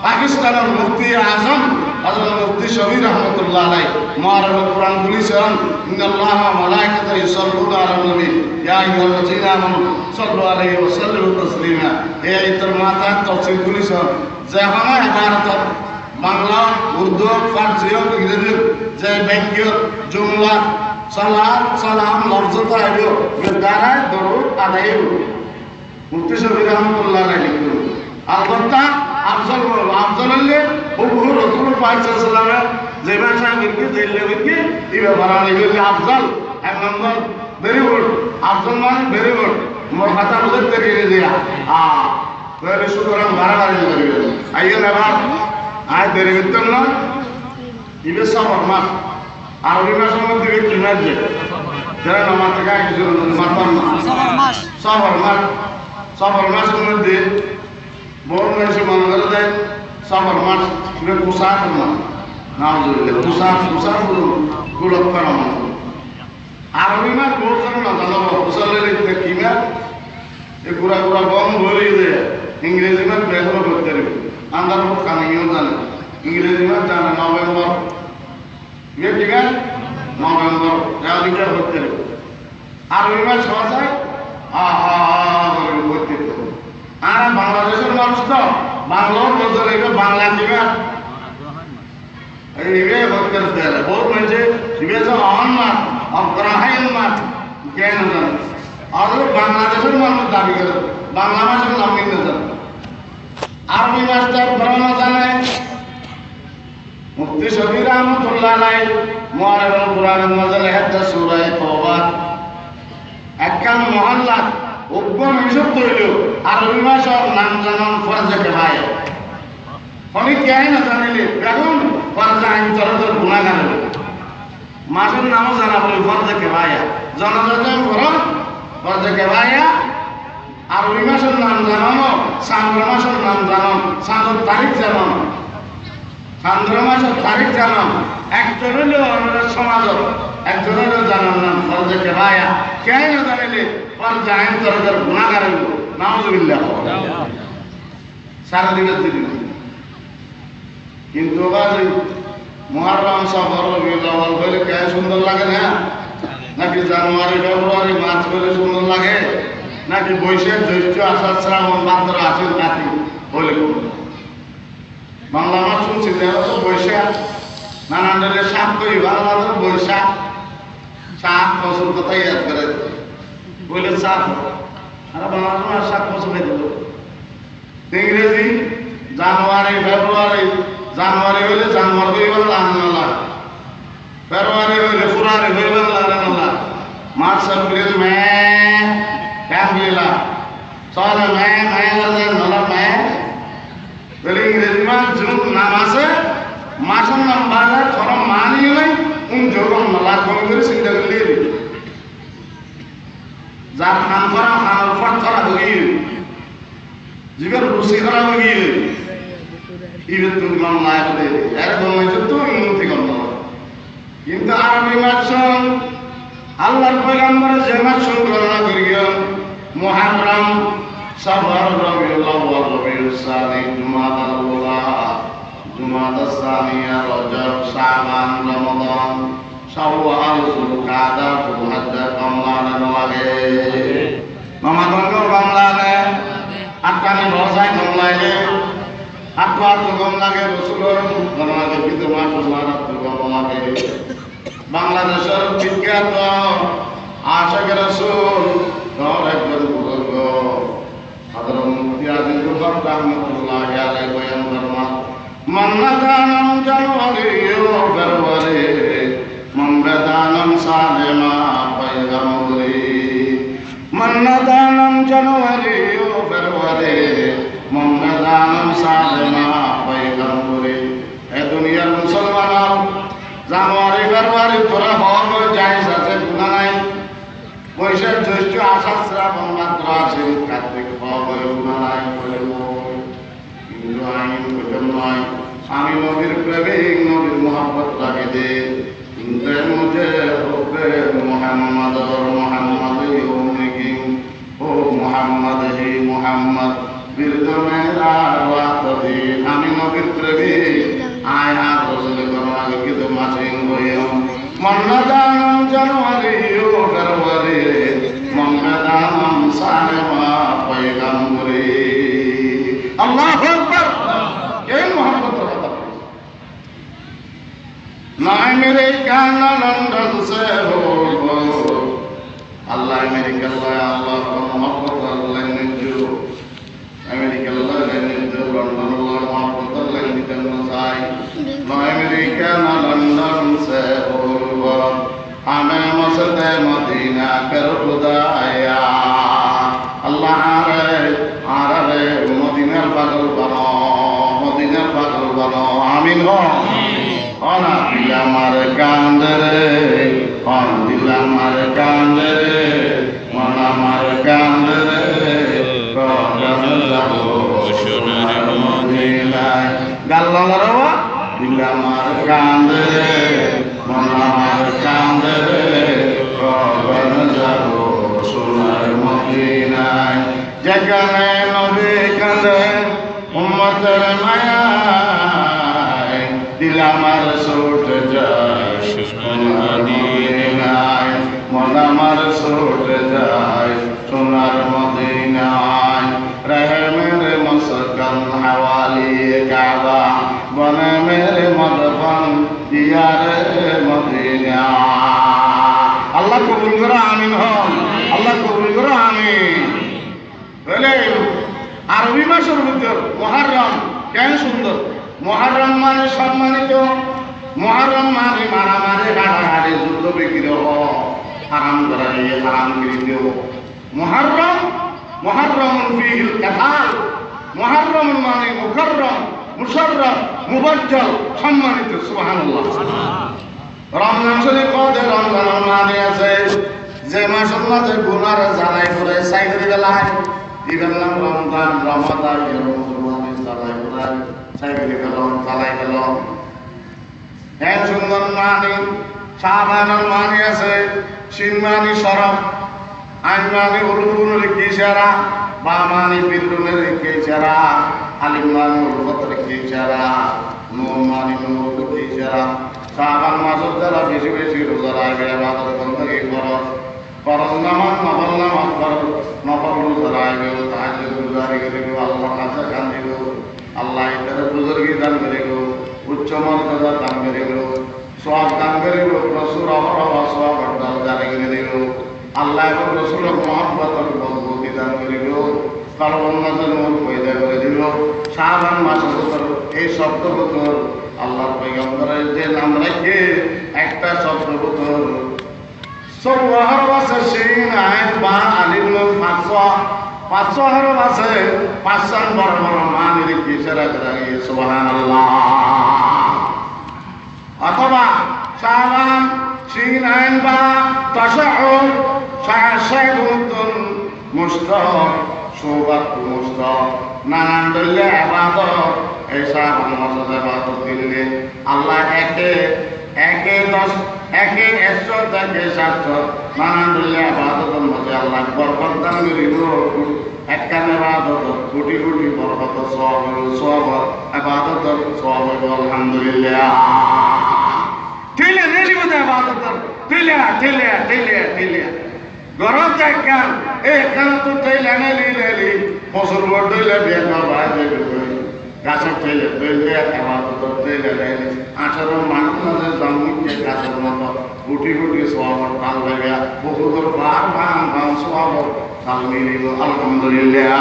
পাকিস্তানের মুফতি আজম হযরত মুফতি শফি রহমাতুল্লাহ আলাইহি মুআররুল কুরআন বলেছেন ইন্নাল্লাহা ওয়া মালাইকাতাহু ইউসাল্লুনা আলান নবী ইয়া আইয়ুহাল্লাযীনা আমানু সাল্লু আলাইহি ওয়া সাল্লিমু তাসলিমা এই আয়াতের মাথা তাফসীর বলেছেন যে আমার ইবাদত বাংলা উর্দু ফারসি ইংরেজি যে বাক্য জুমলা সালাত সালাম লফজত আইলো এর দ্বারা দরুদ আদায় মুফতি শফি রহমাতুল্লাহ আলাইহি আলবত্তা আফজল বলবো আফজল হলে হুবহু রসুল পাক সাল্লাল্লাহু যে ভাষা বিরকি দিলে বিরকি এই ব্যাপার হইলে আফজল এক নম্বর ভেরি গুড আফজল মানে ভেরি গুড মোর কথা বুঝতে পেরে দিয়া তাহলে সুতরাং বাড়াবাড়ি করবে আইয়েন এবার আয় দেরি করতেন না ইবে সফর মাস আরবি মাসের মধ্যে কি মাস যে যারা নামাজ থেকে কিছু মাতাম না সফর মাসের মধ্যে বড় মানুষের মনে করে দেয় সফর মাস পোশাক না পোশাক গুলো করা আরবি মাস বহুত না জানাবো পোশালের কি মাস এই পুরা বম ভরে দেয় ইংরেজি মাস ব্যবহার করতে পারবে আন্দার মত কানিও জানে ইংরেজি মাস জানে নভেম্বর ঠিক আছে নভেম্বর দিকে হতে পারবে আরবি মাস সহসায় করতে আর বাংলাদেশের মানুষ তো বাংলাও বলতে লাগবে বাংলা দিবে এইভাবে হতে দেয় বহুত মানুষে দিবে যে অহন মাস অগ্রহায়ণ মাস কেন জানে আর বাংলাদেশের মানুষ দাবি করে বাংলা মাসের নাম নিতে জানে আরবি মাসটার ভ্রমণ জানে মুফতি শফি রহমতুল্লাহ আলাইহি মুআরিফুল কুরআনের মধ্যে লেখা সূরা তওবা একখান মহল্লা উগ্র মিশর তৈল আরবি মাসের নাম জানান ফরজ কিফায়া অনেক কে না জানিলে বেগুন ফরজ আইন চরদের গুনাহগার মাসের নামও জানা বলে ফরজ কিফায়া জনজাতির ফরজ ফরজ কিফায়া আরবি মাসের নাম জানানো চান্দ্র মাসের নাম জানান চাঁদের তারিখ জানান চান্দ্র মাসের তারিখ জানান একজন হলেও আমাদের সমাজের একজন হলেও জানান নাম ফরজ কিফায়া কে না জানিলে ফরজ আইন চরদের গুনাহগার নাউজুবিল্লাহ সারা দিনের দিন কিন্তু বাজে মুহররম সফর রবিউল আউয়াল বলে কে সুন্দর লাগে না নাকি জানুয়ারি ফেব্রুয়ারি মার্চ বলে সুন্দর লাগে নাকি বৈশাখ জ্যৈষ্ঠ আষাঢ় শ্রাবণ ভাদ্র আশ্বিন কার্তিক বলে বাংলা মাস শুনছি তো বৈশাখ নানান ধরনের সাত করি বাংলাদেশ বৈশাখ 7 বছর কথাই ইয়াদ করে বলে 7 আর বাংলা মাস 7 বছর হয়ে গেল ইংরেজি জানুয়ারি ফেব্রুয়ারি জানুয়ারি হইলে জানুয়ারি হইবে লাহনালা ফেব্রুয়ারি হইলে ফেব্রুয়ারি হইবে লাহনালা মার্চ এপ্রিল মে ক্যাম্বিলা চলে মে নলা মে বলে ইংরেজি মাস জুন নাম আছে মাসের নাম বাজার থর মানি নাই যোগম নলা কম করে চিন্তা করলে যার নাম করা ফাট করা হয়ে জীবের রুচি করা হয়ে ইবে তুমি মামলা করে এরকম হয়েছে তো উন্নতি করল কিন্তু আরবি মাস আল্লাহর পয়গম্বর যে মাস গণনা করিও মুহররম সফর রবিউল আউয়াল রবিউল সানি জুমাদাল উলা জুমাদাস সানিয়া রজব শাবান রমাদান শাওয়াল যুলকাদা যুলহজ্জা কমলা লাগে মামা গঙ্গা বাংলা নে আটকানি রসায় কমলাইলে আটবার তো কম লাগে রসুলের গণনাকে কিন্তু মাসুল্লাহ কম লাগে বাংলাদেশের বিখ্যাত আশিক রাসূল তার একজন বুজুর্গ হযরত মুফতি আজিজুল হক রাহমাতুল্লাহি আলাইহি বয়ান ফরমান মান্নাদানম জানুয়ারি ও ফেব্রুয়ারি মমদানম সালেমা পয়গম্বরি মান্নাদানম জানুয়ারি ও ফেব্রুয়ারি মমদানম সালেমা পয়গম্বরি এ দুনিয়ার মুসলমান জানুয়ারি ফেব্রুয়ারি তোরা হওয়ার জায়েজ আছে গুনাহ নাই বৈশাখ জ্যৈষ্ঠ আষাঢ় শ্রাবণ ভাদ্র আশ্বিন কার্তিক হওয়ার গুনাহ নাই বলে কিন্তু আইন প্রয়োজন নয় আমি নবীর প্রেমিক নবীর মহব্বত রাখে দে কিন্তু মুঝে হুব্বে মুহাম্মদ মুহাম্মদ উম্মি ও মুহাম্মদ হে মুহাম্মদ বিরদ মেরা রাত দিন আমি নবীর প্রেমিক আয়া রসুল করমাগে কিন্তু মাসিং বইও মন্নাদানম জানুয়ারি ও ফেব্রুয়ারি মন্নাদানম সালেমা পয়গম্বরি আল্লাহু আকবার এই মোহাম্মদ কথা নাই মেরে কানা লন্ডন সে হো আল্লাহ আমেরিকা আল্লাহ মোহাম্মদ আল্লাহ নিজু আমেরিকা আল্লাহ নিজু লন্ডন আল্লাহ वसत मदीना कर खुदाया अल्लाह आरे मदीनार पागल बनो आमीन हो ओना दिला मार कांदरे ओन दिला मार कांदरे मना मार कांदरे कदम जाबो सोनार मदीनाय गाल्ला मारवा दिला मार कांदरे मना मार कांदरे कदम जाबो सोनार मदीनाय যেখানে নবী কাঁদে উম্মতের মায়ায় দিল আমার ছুটে যায় সোনার মদিনায় মন আমার ছুটে যায় সোনার মদিনায় রহে মেরে মুসকান হাওয়ালি কাবা বনে মেরে মদফন দিয়ারে মদিনা আল্লাহ কবুল করে আমিন হন আল্লাহ কবুল করে আমিন আরবি মাসের ভিতর মুহররম কেন সুন্দর মুহররম মানে সম্মানিত মুহররম মানে মারামারি হাড়াহাড়ি যুদ্ধ বিগ্রহ হারাম করা নিয়ে হারাম করিতে মুহররম ফিহিল কাতাল মুহররম মানে মুকররম মুশাররফ মুবাজ্জল সম্মানিত সুবহানাল্লাহ রমজান শরীফ কদে রমজানের মানে আছে যে মাসের মাঝে গুনার জ্বালাই করে সাইকেল বেলায় ইবেন নাম রমজান রমাদান মুসলমানের জ্বালাই করে সাইকেল জ্বালাই গেল এক সুন্দর মানি শাহবানের মানি আছে সিনমানি শরফ আইনমানি উলুগুনের কিসারা বামানি বিদ্রুনের কিসারা আলিমানি উলুগতের কিসারা নুমানি নুরুল কিসারা শাহবান মাসের যারা বেশি বেশি রোজা রাখবে ইবাদত বন্দেগী করো ফরজ নামাজ নফল রোজা রাখবে তাহাজ্জুদ গুজারি করিবে আল্লাহর কাছে কান্দিবে আল্লাহ এর বুজুর্গি দান করিবে উচ্চ মর্যাদা দান করিবে সওয়াব দান করিবে রাসূল অহরহ সওয়াব দান করিবে আল্লাহ এবং রাসূলের মহব্বতের মজবুতি দান করিবে কারণ নজর মন পয়দা করে দিল শাবান মাসের ভিতর এই শব্দ ভিতর আল্লাহর পয়গম্বরের যে নাম রাখে একটা শব্দ ভিতর সওয়াহর আছে শিন আইন বা আলিম পাঁচশো হরফ আছে পাঁচশো বড় বড় মানের কিসেরা করে সুবহানাল্লাহ অথবা শাবান শিন আইন বা তাশাউর শাহশাদুন মুশতাক শোবাত মুশতাক নানান দলে ইবাদত এই শাবান মাসে ইবাদত দিলে আল্লাহ একে 100 থেকে 700 নানান দলে ইবাদতের মধ্যে আল্লাহ বরকত দান করিব একখানে ইবাদত কোটি কোটি বরকত সওয়াব ইবাদত সওয়াব আলহামদুলিল্লাহ ঠিলে নেলিব ইবাদত ঠিলে গরম দেখেন এখানে তো ঠেলে নেলি ফসল বড়লে বেগা বাজে গাছের ঠেলে ইবাদত ঠেলে নেলি 18 মানুষের জন্মকে গাছের মতো কোটি কোটি সওয়াব কাল লাগে বহুদূর বার সওয়াব কাল মিলিব আলহামদুলিল্লাহ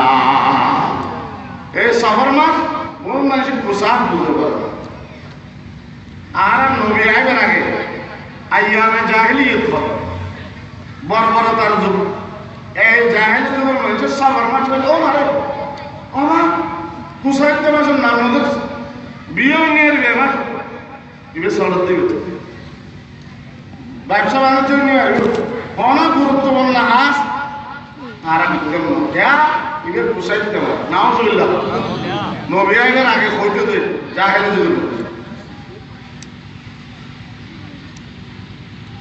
এই সফর মাস কোন মানুষ পোশাক বুঝতে পারবে আর নবী আইবেন আগে আইয়ামে জাহিলিয়ত হবে বর্বরতার যুগ এই জাহিলি যুগের মানুষের সফর মাস বলে ও মা কুসাইতে মাসের নাম মধ্যে বিয়ে নিয়ে বেমার ইবে সরদ দিবে ব্যবসা বাণিজ্য নিয়ে অনেক গুরুত্বপূর্ণ আজ আর আমি ইবে কুসাইতে নাও চলিলাম নবী আইবেন আগে কইতে দে জাহিলি যুগের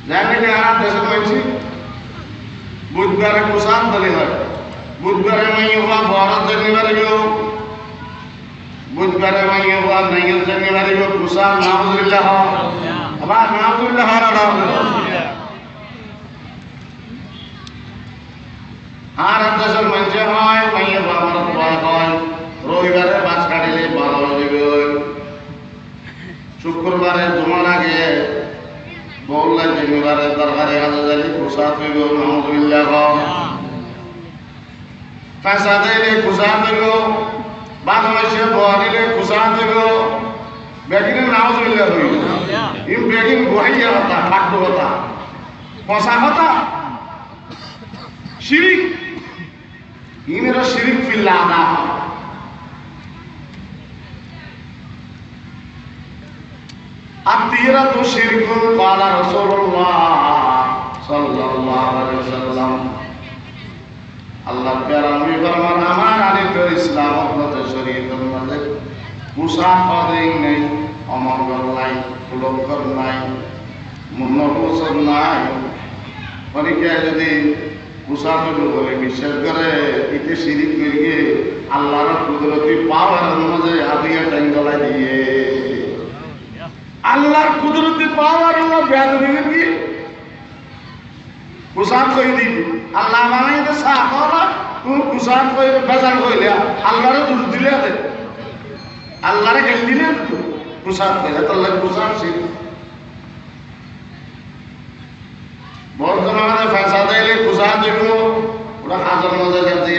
জানিলে আর দেশের মানুষ বুধবারে পোশাক দলে হয় বুধবারে মাইয়ে হওয়া বরত জানি পারিব বুধবারে মাইয়ে হওয়া নাইয়ের জানি পারিব পোশাক নাউজুবিল্লাহ আবার নাউজুবিল্লাহ আর দেশের মানুষ হয় মাইয়ে হওয়া বরত হয় রবিবারে বাস কাটিলে ভালো হয়ে যাবে শুক্রবারে জুমার আগে বললে জিম্মেবারে দরকারে হাজারি পোশাক হইব নাউজুবিল্লাহ কাঁচা দিলে পোশাক হইব বাংলাদেশে বহানিলে পোশাক হইব বেগিনে নাউজুবিল্লাহ হইব ইম বেগিন বহাইয়া কথা ফাটু কথা পচা কথা শিরিক ইমেরা শিরিক ফিল্লা আদা আত্মীয়রা তো শিরকুন কালা রাসূলুল্লাহ সাল্লাল্লাহু আলাইহি ওয়াসাল্লাম আল্লাহ প্যারামি ফরমান আমার আলিক ইসলাম হতে শরীয়তের মধ্যে মুসাফাদিন নাই অমঙ্গল নাই কুলঙ্কর নাই মুন্নবসর নাই পরীক্ষায় যদি মুসাফির বলে বিশ্বাস করে এতে শিরিক করিয়ে আল্লাহর কুদরতি পাওয়ার মাঝে আদিয়া টাঙ্গলা দিয়ে আল্লাহর কুদরতি পাওয়ার হলো বেয়াদবি দিয়ে কুসান কই দিবি আল্লাহ বানাই দে সাহারা তুই কুসান কই বেজাল কইলে আল্লাহরে দোষ দিলে দে আল্লাহরে গালি দিলে তো কুসান কইলে আল্লাহ কুসান ছিল বর্তমানে ফেসা দিলে কুসান দিব ওরা হাজার মজা যাচ্ছে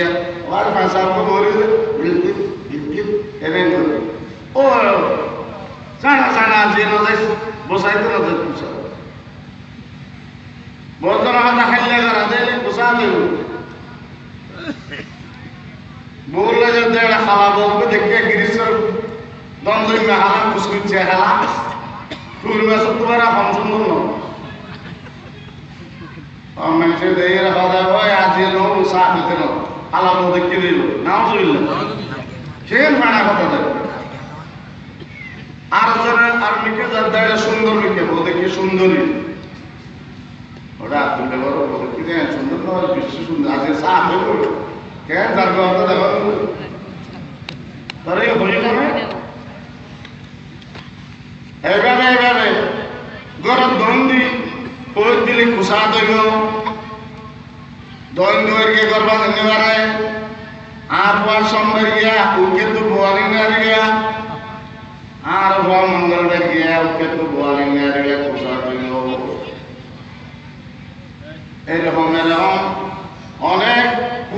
আর ফেসা কো বলি বিলকি বিলকি এনে ও জানা জানা যে নজাই বসাইতে নজাই কুসান বর্তমানে খাইলে করা দিলে কুসান দিব বললে যে দেড় খালা বলবে দেখে গিরিশ্বর দ্বন্দ্বই মেহালা কুসকুচ্ছে খেলা ফুল মেসব তোমার এখন সুন্দর ন মানুষের দেহে রাখা যায় আজ লোক সাপ দিতে ন খালা বল দেখে দিল নাও চলিল সেখান মেনা কথা দেবে আর জনের আর মিকে যার দেড় সুন্দর মিকে বল দেখি সুন্দরী ওটা তুলে বড় বল কি সুন্দর নয় বেশি সুন্দর আজ সাপ দেবো কেন তার কথা দেখো তোর এই হলি না এইভাবে গরম দন্দি পোষ দিলে কুসা দইব দইন দইরকে গর্বা ধন্যবাদ আর পর সোমবার গিয়া উকে তো বোয়ালি না গিয়া আর পর মঙ্গলবার গিয়া উকে তো বোয়ালি না গিয়া কুসা দইব এরকম অনেক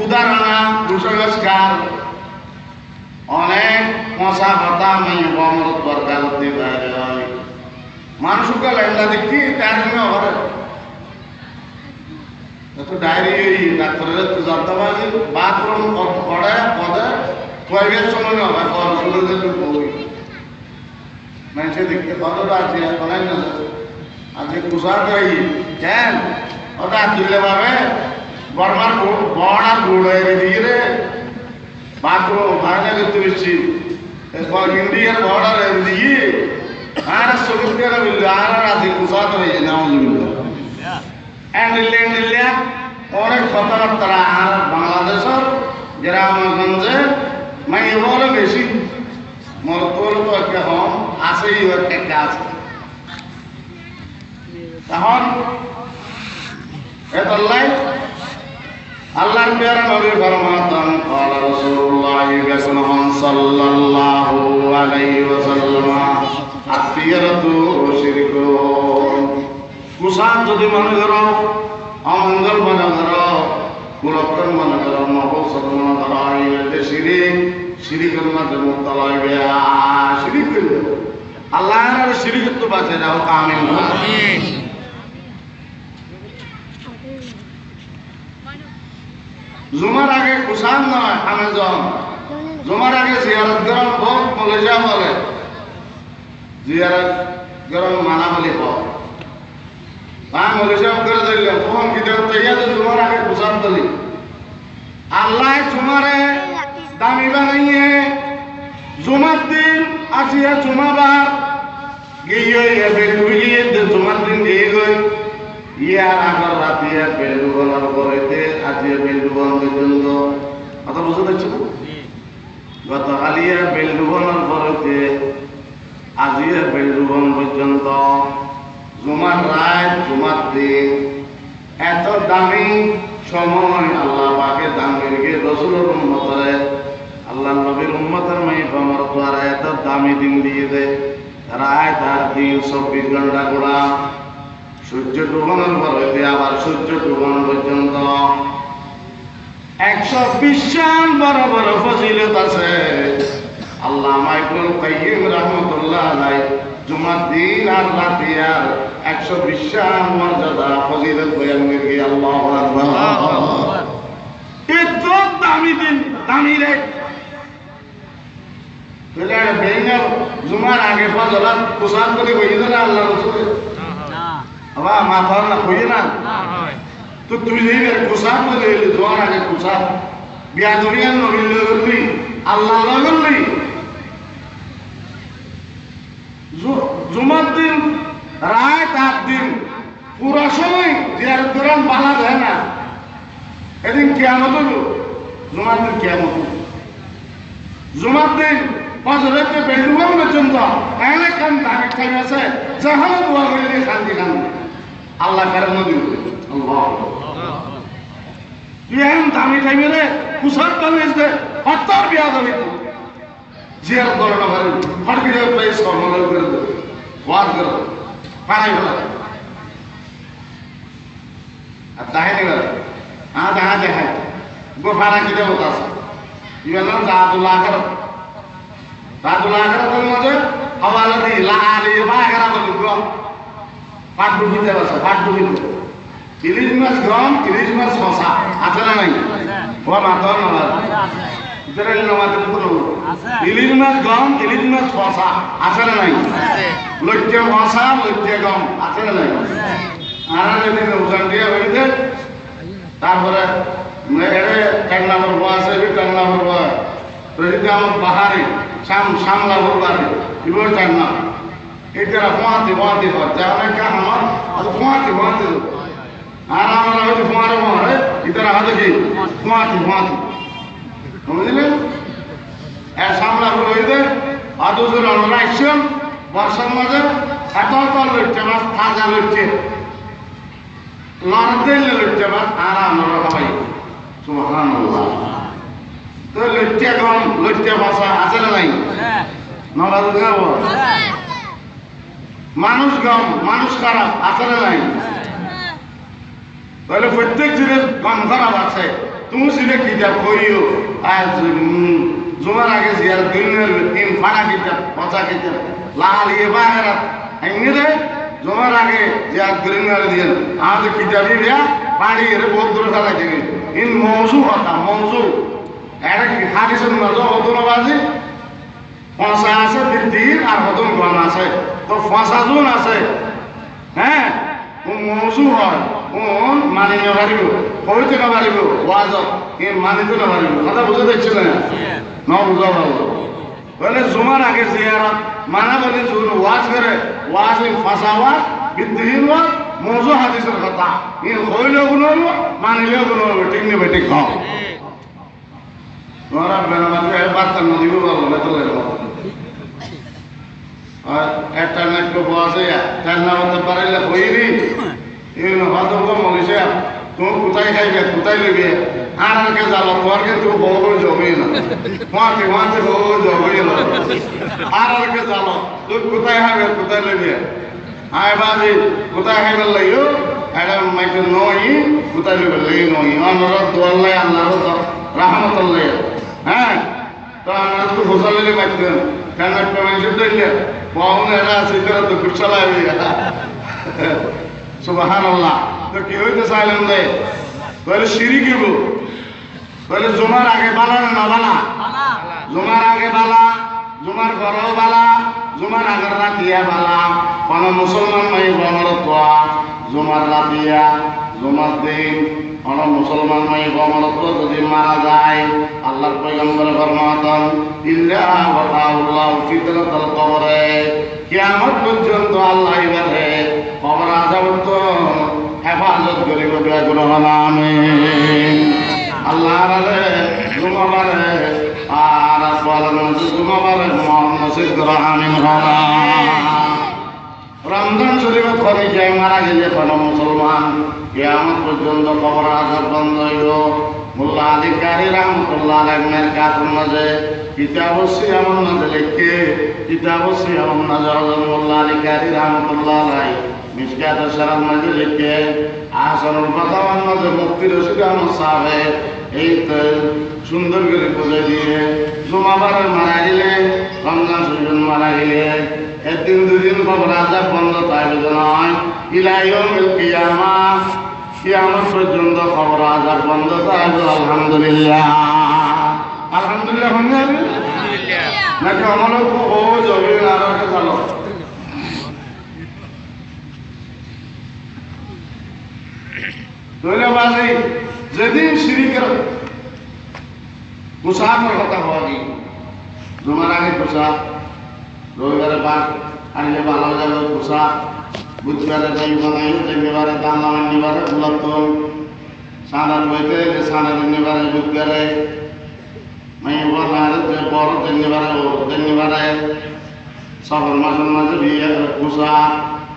উদাহরণ কুসংস্কার অনেক মশা পাতা মেয়ে বমরত বরকার বাইরে হয় মানুষকে লাইনটা দেখি তার জন্য হবে তো ডায়েরি ডাক্তারের তো জানতে পারি বাথরুম পড়ে পদে টয়লেট সময় হবে শুরু বই মানুষে দেখতে কতটা আছে বলাই না আজকে কুসার যাই কেন ওটা তুললে পাবে বর্মার বড় আর গুড় হয়ে দিয়ে রে বাথরুম ভাড়া করতে বেশি ইন্ডিয়ার বর্ডার দিয়ে আর সবুজের বিল আর আজকে কুসার হয়ে নাও এন্ডিলে অনেক কথাবার্তা আর বাংলাদেশের গ্রামগঞ্জে মানে বড় বেশি মরতল তো একটা হম আসেই একটা আছে তখন এত লাইফ আল্লাহর প্যারা নবী ফরমাতেন قال رسول الله সাল্লাল্লাহু আলাইহি ওয়াসাল্লাম আত্মীয়রাতু শিরকুন কুসান যদি মনে করো অমঙ্গল মনে করো কুলক্ষণ মনে করো নবসত মনে করো এই শিরিক শিরিকের মধ্যে মুক্তলা হইবে শিরিক করবে আল্লাহর শিরিক তো বাঁচে যাও আমিন আমিন জুমার আগে কুসান নয় আমেজন জুমার আগে জিয়ারত গরম বহুত মলেজা বলে জিয়ারত গরম মানা বলি পাও আমি মলেজা করে দিলাম ফোন কিতে তৈয়াতে জুমার আগে কুসান দলি আল্লাহ জুমারে দামি বানাইয়ে জুমার দিন আসিয়া জুমাবার গিয়ে বেলুইয়ে জুমার দিন গিয়ে গই ইয়ার আগর রাতিয়া বেলু বলার পরেতে আজিয়া বেলু বন পর্যন্ত কথা বুঝতে পারছো না গতকালিয়া বেলু বলার পরেতে আজিয়া বেলু বন পর্যন্ত জুমার রাত জুমার দিন এত দামি সময় আল্লাহ পাকে দান করিয়ে রসুলের উম্মতরে আল্লাহ নবীর উম্মতের মাই আমার দ্বারা এত দামি দিন দিয়ে দেয় রাত আর দিন 24 ঘন্টা গোড়া সূর্য ডুবানোর পর হইতে আবার সূর্য ডুবানো পর্যন্ত 120 সাল বড় বড় ফজিলত আছে আল্লামা ইবনুল কাইয়্যিম রাহমাতুল্লাহ আলাইহি জুমার দিন আর রাতে আর 120 মর্যাদা ফজিলত বয়ান করি। আল্লাহু আকবার। এত দামি দিন, দামি রে বলে বেঙ্গল জুমার আগে ফজলাত কুসান করে কইছে না আল্লাহ রাসূল আবা মাথার না কইছে না তো তুই যেই কুসান করে জোয়ার আগে কুসান বিয়া দরিয়ান নবীর লগলি আল্লাহ লগলি জুমার দিন রাত 8 দিন পুরো সময় জিয়ারত করার বালা দেয় না। এদিন কিয়ামত হলো, জুমার দিন কিয়ামত। জুমার দিন ফজরেতে বেলুগাম পর্যন্ত অনেক কাম তারিখ টাইম আছে, যেখানে দোয়া করলে শান্তি কান্দি আল্লাহ কারণ দিল। আল্লাহ ইহান দামি টাইমে রে কুসার কলেজে হত্যার বিয়া যাবে জিয়ারত করে না পারে হটকিরে প্লেস কর্মল করে দেবে ওয়াজ করে পাড়াই ফেলা আর তাহাই করে দেখা দেখায় গো ভাড়া কিনে বলতে আছে ইভেন জাদুল আখেরাতের মাঝে হওয়ালা দি লাহারি বা এগারা বলি গম পাট ডুবিতে আছে, পাট ডুবিতে ইলিশ মাছ গম, ইলিশ মাছ মশা আছে না নাই? ও মাতর নামাজ ইতারালি নামাজ ইলিশ মাছ গম, ইলিশ মাছ মশা আছে না নাই? লজ্জা মশা, লজ্জা গম আছে না নাই? আর যদি ওজন দিয়ে হইতে তারপরে এক নম্বর বয়া আছে, 4 নম্বর বয়া রহিতে আমার পাহাড়ি সামলা ভরবারে এবার 4 নাম এটা পোয়াতে হয় যা অনেক আমার পোয়াতে আর আমরা হয়তো পোয়ারে পোয়ারে ইতারা হাতে কি পোয়াতে বুঝলেন? এক সামলা ভর হইতে আদুজুর আমরা একশন বর্ষার মাঝে এত লইছে মাছ তাজা লইছে লড়তেই লইছে মাছ আর আমরা খাবাই সুবহানাল্লাহ। তো লইছে গম, লইছে ভাষা আছে না নাই? নবাজ গাবো মানুষ গম, মানুষ খারাপ আছে না নাই? তাহলে প্রত্যেক জিনিস গম খারাপ আছে। তুমি সিলে কিতাব কইও আর জুমার আগে জিয়ার দিনের তিন ফাড়া কিতাব পচা কিতাব লাল ইয়ে বাহেরা এমনি রে জুমার আগে জিয়ার দিনের দিয়ে আমাদের কিতাবই দিয়া পাড়ি এর বহুত দূরে থাকা থেকে ইন মৌজু কথা মৌজু এটা কি হাদিসের মাঝে হতনবাজি ফসা আছে বৃদ্ধির আর হতন গম আছে। তো ফসা জুন আছে হ্যাঁ ও মৌজু হয় ও মানিতে পারিব হইতে না পারিব ওয়াজত মানিতে না পারিব কথা বুঝে দেখছি না ন বুঝা ভালো বলে জুমার আগে জিয়ারত মানা বলে জুন ওয়াজ করে ওয়াজ ফসা ওয়াজ বৃদ্ধিহীন ওয়াজ মৌজু হাদিসের কথা হইলেও গুণ হইব মানিলেও গুণ হইব ঠিক নেবে ঠিক খাও তোমরা বেনামাজি বার্তা না দিব ভালো বেতলের মতো আর একটা নাট্য বসে ঠান্ডা হতে পারলে হইনি এগুলো হয়তো মরিছে তুমি কোথায় খাইবে কোথায় নেবে আরকে জ্বালো তোমার কিন্তু বড় জমে না মাঝে বড় জমে না আরকে জ্বালো তুমি কোথায় খাইবে কোথায় নেবে আয় বাজি কোথায় খাইবার লাগিও এটা মাইকে নই কোথায় নেবে লাগি নই অনুরোধ দোয়াল্লাই আল্লাহর রহমতুল্লাহ হ্যাঁ তো আমরা তো ঘোষা লেগে পাইতেন কেন একটা মানুষের দেখলে পাওনে এরা আছে তারা তো কুশলা সুবহানাল্লাহ। তো কি হইতে চাইলেন রে তাহলে সিঁড়ি কিব তাহলে জুমার আগে বালা না বালা? জুমার আগে বালা, জুমার ঘরও বালা, জুমার আগের রাতিয়া বালা। কোন মুসলমান মাই বমরত জুমার রাতিয়া জুমার দিন কোন মুসলমান মাই বমরত যদি মারা যায় আল্লাহর পয়গম্বর ফরমাতেন ইল্লা ওয়াতাউল্লাহ ফিতরাতুল কবরে কিয়ামত পর্যন্ত আল্লাহ ইবাদে কবর আযাব তো হেফাজত করিব বেগুনাহ আমিন। আল্লাহর আলে জুমাবারে আর বলেন জুমাবারে নসিব করা আমিন হলা। রমজান শরীফে করে যায় মারা গেলে কোনো মুসলমান কিয়ামত পর্যন্ত কবর আযাব বন্ধ হইল। মোল্লা আলী কারি রহমতুল্লাহ আলাইহির কাছের মাঝে কিতাব সিয়াম নাজে লিখে কিতাব সিয়াম নাজে হযরত মোল্লা আলী কারি রহমতুল্লাহ আলাইহি মিশকাত শরফ মাঝে লিখে আহসানুল ফাতাওয়ার মাঝে মুফতি রশিদ আহমদ সাহেব এই তো সুন্দর করে বোঝা দিয়ে জুমাবারে মারা গেলে রমজান শরীফ মারা গেলে একদিন দুদিন খবর আজাব বন্ধ থাকবে নয় ইলাইয়ুল কিয়ামাহ কিয়ামত পর্যন্ত খবর আজাব বন্ধ থাকবে আলহামদুলিল্লাহ আলহামদুলিল্লাহ নাকি আমার ও জমি আরো ভালো ধন্যবাদ যেদিন শিরিকের পোশাকের কথা হওয়া জমার আগে পোশাক রবিবারে পাক আনলে ভালো যাবে পোশাক বুধবারে যাই বানাই তেমনিবারে দাম নামান্নিবারে গুলাত্তল সাঁড়ার বইতে সাঁড়ার নিবারে বুধবারে মাই বড় তেমনিবারে সফর মাসের মাঝে বিয়ে পোশাক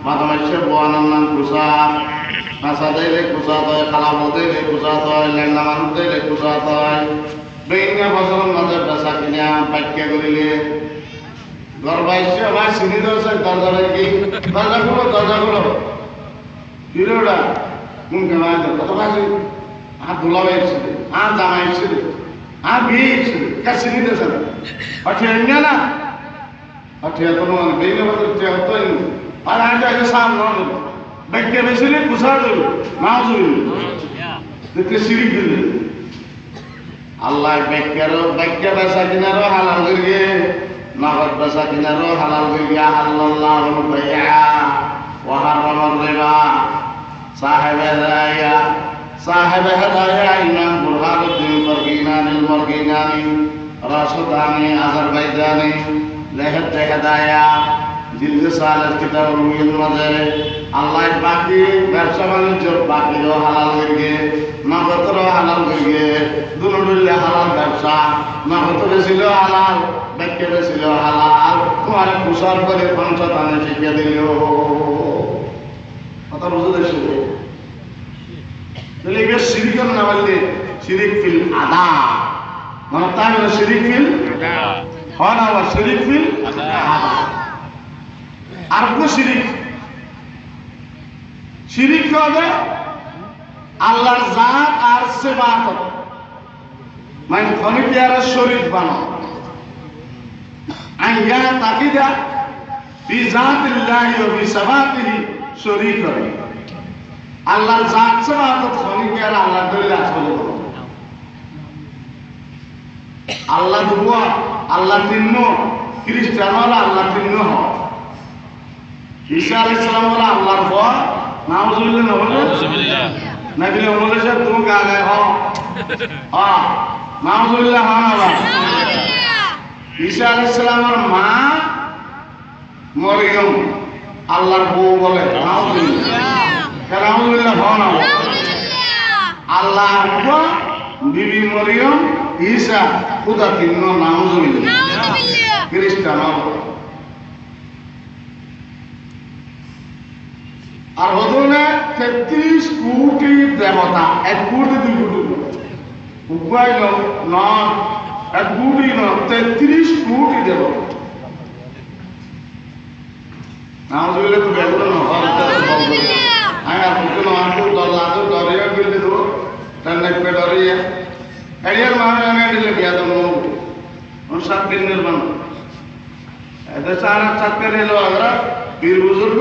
বাদামাইছে বোয়ানোর নাম পোশাক ভাষা দিলে পোশাক হয় খালা দিলে পোশাক হয় ল্যাংলা মানুষ দিলে পোশাক হয় বিভিন্ন বছরের মাঝে পেশা কিনা বাক্যা করিলে ঘর বাইশে আমার চিনি দরজা দরজা কি দরজাগুলো হিরোটা কোন কেমন কত বাজে আর দোলা বাইছিল আর জামাই ছিল আর বিয়ে ছিল কে চিনি দিয়েছে না অঠিয়া না অঠিয়া কোনো বিভিন্ন বছর হতোই আর আগে আগে সামনে ব্যাংকে বেসিলে পোশাক দিল নাও জুড়ি দেখতে সিঁড়ি দিলে আল্লাহ ব্যাংকে বেসা কিনারও হালাল করিয়ে নগদ বেসা কিনারও হালাল করিয়া হাল্লাল্লাহুল বাইআ ওয়া হারামার রিবা সাহেব হেদায়া ইমাম বুরহানুদ্দিন ফরগিনানি রাশিদানি আজারবাইজানি লেহত হেদায়া জিলদে সালের কিতাবুল মুহিত মাঝে আল্লাহ বাকি ব্যবসা বাণিজ্য বাকিও হালাল করিয়ে নগদরও হালাল করিয়ে দুনুডুল্লে হালাল ব্যবসা নগদরে ছিল হালাল ব্যাংকে ছিল হালাল তোমার কুশল করে পঞ্চতানে শিখিয়ে দিল কথা বুঝে দেখছি তাহলে এবার শিরিকের না বললে শিরিক ফিল আদা মানে তাই হলো শিরিক ফিল হয় না আবার শিরিক ফিল আদা আর কোন শিরিক হবে আল্লাহর জাত আর সিফাত মানে খনিকে আর শরীক বানাও আইয়া তাকিদা বি জাতিল্লাহি ওয়া বি সিফাতিহি শরীক করে আল্লাহর জাত সিফাত খনিকে আর আল্লাহ ধরে আসলে আল্লাহ দুয়া আল্লাহ তিন্ন খ্রিস্টানরা আল্লাহ তিন্ন হয় ঈসা আলাইহিস সালাম বলে আল্লাহর পর নাউজুবিল্লাহ নাউজুবিল্লাহ নবী বলেছে তুমি গায়ে হও হ্যাঁ নাউজুবিল্লাহ হন আবার ঈসা আলাইহিস সালামের মা মরিয়ম আল্লাহর বউ বলে নাউজুবিল্লাহ নাউজুবিল্লাহ হন আবার আল্লাহ বিবি মরিয়ম ঈসা খুদা তিন্ন নাউজুবিল্লাহ খ্রিস্টান আর হদনে 33 কোটি দেবতা 1 কোটি 2 কোটি উপায় না 1 কোটি না 33 কোটি দেবতা নাউজুবিল্লাহ তো বেগুন না আয়া কোন আনকো দল্লা তো দরিয়া বিলতে দো তন্নেক পে দরিয়া এরিয়ার মানে দিলে বিয়া দম উন সাত দিন নির্মাণ এতে সারা সাতকে রেলো আগরা বীর বুজুর্গ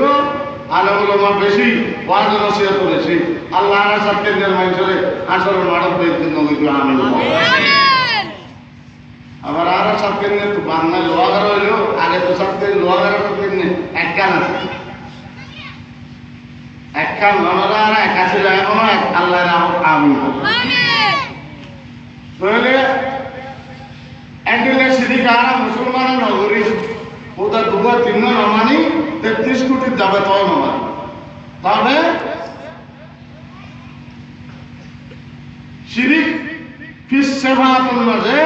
আলেম ওলামা বেশি ওয়াজ নসিহত করেছি আল্লাহ আর সাতকে নির্মাণ করে আসল মানব ব্যক্তি নবী আমিন আমিন আবার আর সাতকে নিয়ে তো বাংলা লোয়াগার হইলো আগে তো সাতকে লোয়াগার করতে নে একখান আছে একখান আমরা আর একাশি এখন আল্লাহর নাম আমিন আমিন তাহলে একদিনে সিদ্দিকারা মুসলমানের নগরী ওটা দুবার তিন নমানি 33 কোটি যাবে তয় নমানি তবে শিরিক ফিস সেবাতুল মাঝে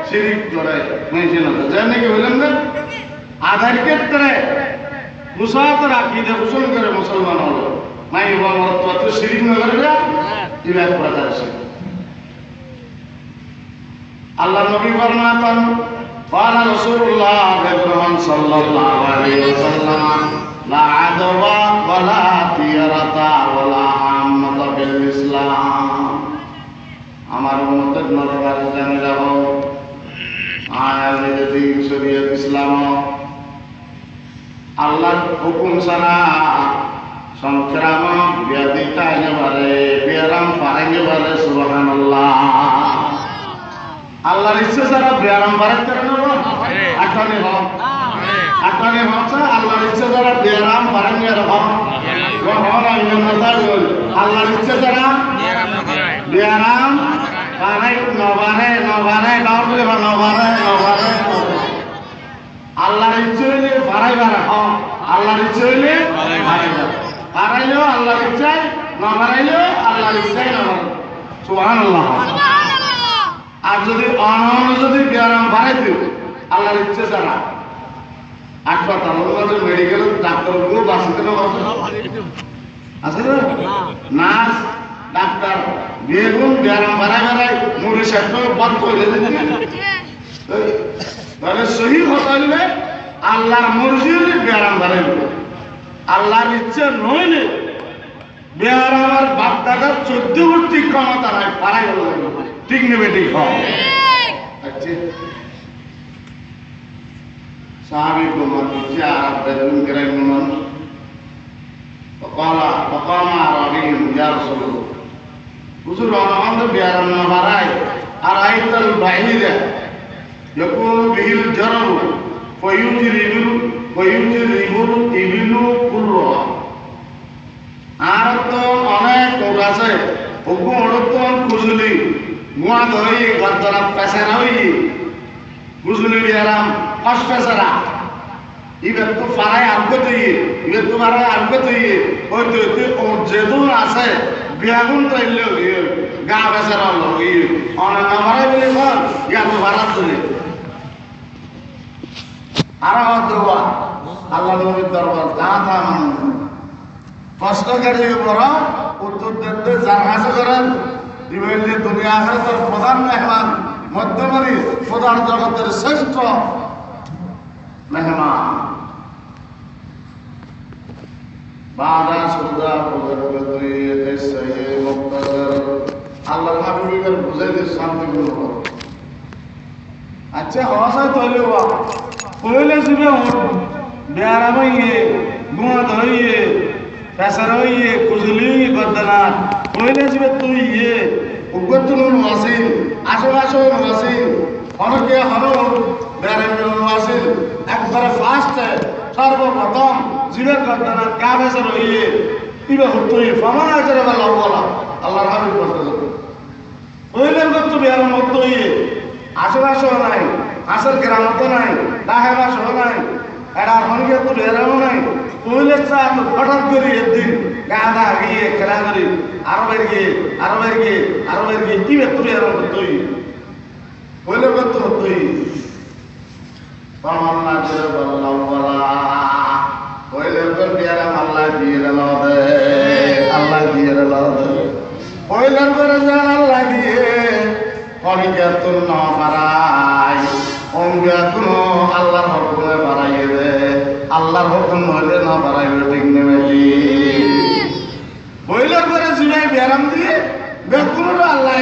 শিরিক করে মেনশন আছে জানেন কি বললেন না আধার ক্ষেত্রে মুসাফ রাখি যে মুসলমান করে মুসলমান হলো নাই বাবা তো শিরিক না করে না ইবাদ প্রকার আছে আল্লাহ নবী ফরমাতেন قال رسول الله صلى الله عليه وسلم لا عدوى ولا طيرة ولا عامة بالإسلام আমার উম্মতের নরবারে জানি যাব আয়ালে যদি শরীয়ত ইসলাম আল্লাহর হুকুম ছাড়া সংক্রামক ব্যাধি টাইনে পারে ব্যারাম পাইনে পারে সুবহানাল্লাহ আল্লাহর ইচ্ছা ছাড়া ব্যারাম পারাইতে পারে না আকানে হোক আল্লাহর ইচ্ছা ছাড়া ব্যারাম পারাইনে রকম আল্লাহর ইচ্ছা ছাড়া ব্যারাম পারাই নবারে আল্লাহর ইচ্ছা হইলে পারাইবার আল্লাহর ইচ্ছা হইলে পারাইলেও আল্লাহর ইচ্ছায় না পারাইলেও আল্লাহর ইচ্ছায় না সুবহানাল্লাহ আর যদি যদি ব্যায়াম বাড়াইতে আল্লাহর ইচ্ছে ছাড়া হাসপাতাল মেডিকেল ডাক্তারগুলো বাঁচিতে আছে নার্স ডাক্তার বেগুন ব্যায়াম বাড়াই মুড়ি সাথে বন্ধ করে তাহলে সহি হতে হইলে আল্লাহর মর্জি হলে ব্যায়াম বাড়াইবে আল্লাহর ইচ্ছে নইলে ব্যায়ামের বাপ দাদার 14 গোষ্ঠী ক্ষমতা নাই পারাই হলো ঠিক নেবে ঠিক হয় সাহাবী কুমার যা বেদুন করে নুন فقام عربي يا رسول الله হুজুর আমাদের ব্যায়াম না বাড়াই আর আইতাল বাহিরে يكون به الجرب فيجرب الإبل كلها আর তো অনেক লোক আছে হুকুম অড়তন খুজুলি মুয়া ধরি গদ্দরা পেছারা হই খুজুলি বিয়ারাম কষ পেছারা ইবে তো ফারাই আলগত হইয়ে ইবে তো ফারাই আলগত হইয়ে ওই তো যেদুন আছে বিয়াগুন তো ইল্লে হইয়ে গা পেছারা হলো হইয়ে অনেক আমারে বলে বল ইয়া তো ভাড়া তুলে আর দোয়া আল্লাহ নবীর দরবার যা তা মানুষ কষ্টকারী উপর উত্তর দিতে জানাজা করেন ইবেলি দুনিয়া আখিরাতের প্রধান মেহমান মধ্যমণি প্রধান জগতের শ্রেষ্ঠ মেহমান বাদা সুদা পগরগতি এসে মুক্তাদার আল্লাহর হাবিবের বুঝাইতে শান্তিপূর্ণ আচ্ছা হওয়া তৈরি হওয়া পহলে সুবে বেয়ারাম হইয়ে গুয়া ধইয়ে পেশার হইয়ে কুজলি গদ্দানা পহলে সুবে তুই ইয়ে উগতুন ওয়াসিল আশো ওয়াসিল অনেকে হনো বেয়ারাম ওয়াসিল একবারে ফার্স্ট সর্বপ্রথম জিবের গদ্দানা কা পেশার হইয়ে ইবে হতুই ফামান আজরে বলা বলা আল্লাহর হাবিব বলতে পহলে গত্তু বেয়ারাম হতুই আশো নাই আসল গ্রামত নাই ডাহেবা সহ নাই এরা হনকে তো বেরাও নাই পহলে চাপ হঠাৎ করে একদিন গাঁদা গিয়ে খেলা করি আরো বাইর গিয়ে কি ব্যক্ত বেরাম তুই পহলে ব্যক্ত তুই আল্লাহ করে বললাম বলা পহলে বেরাম আল্লাহ দিয়ে পহলে করে যান আল্লাহ দিয়ে অনিজ্ঞাতুন না পারাই অজ্ঞাতুন আল্লাহর হুকুমে বাড়াইয়ে দে আল্লাহর হুকুম হইলে না বাড়াইবে ঠিক নেবে বইলের করে জুলাই ব্যারাম দিয়ে বেকুন আল্লাহ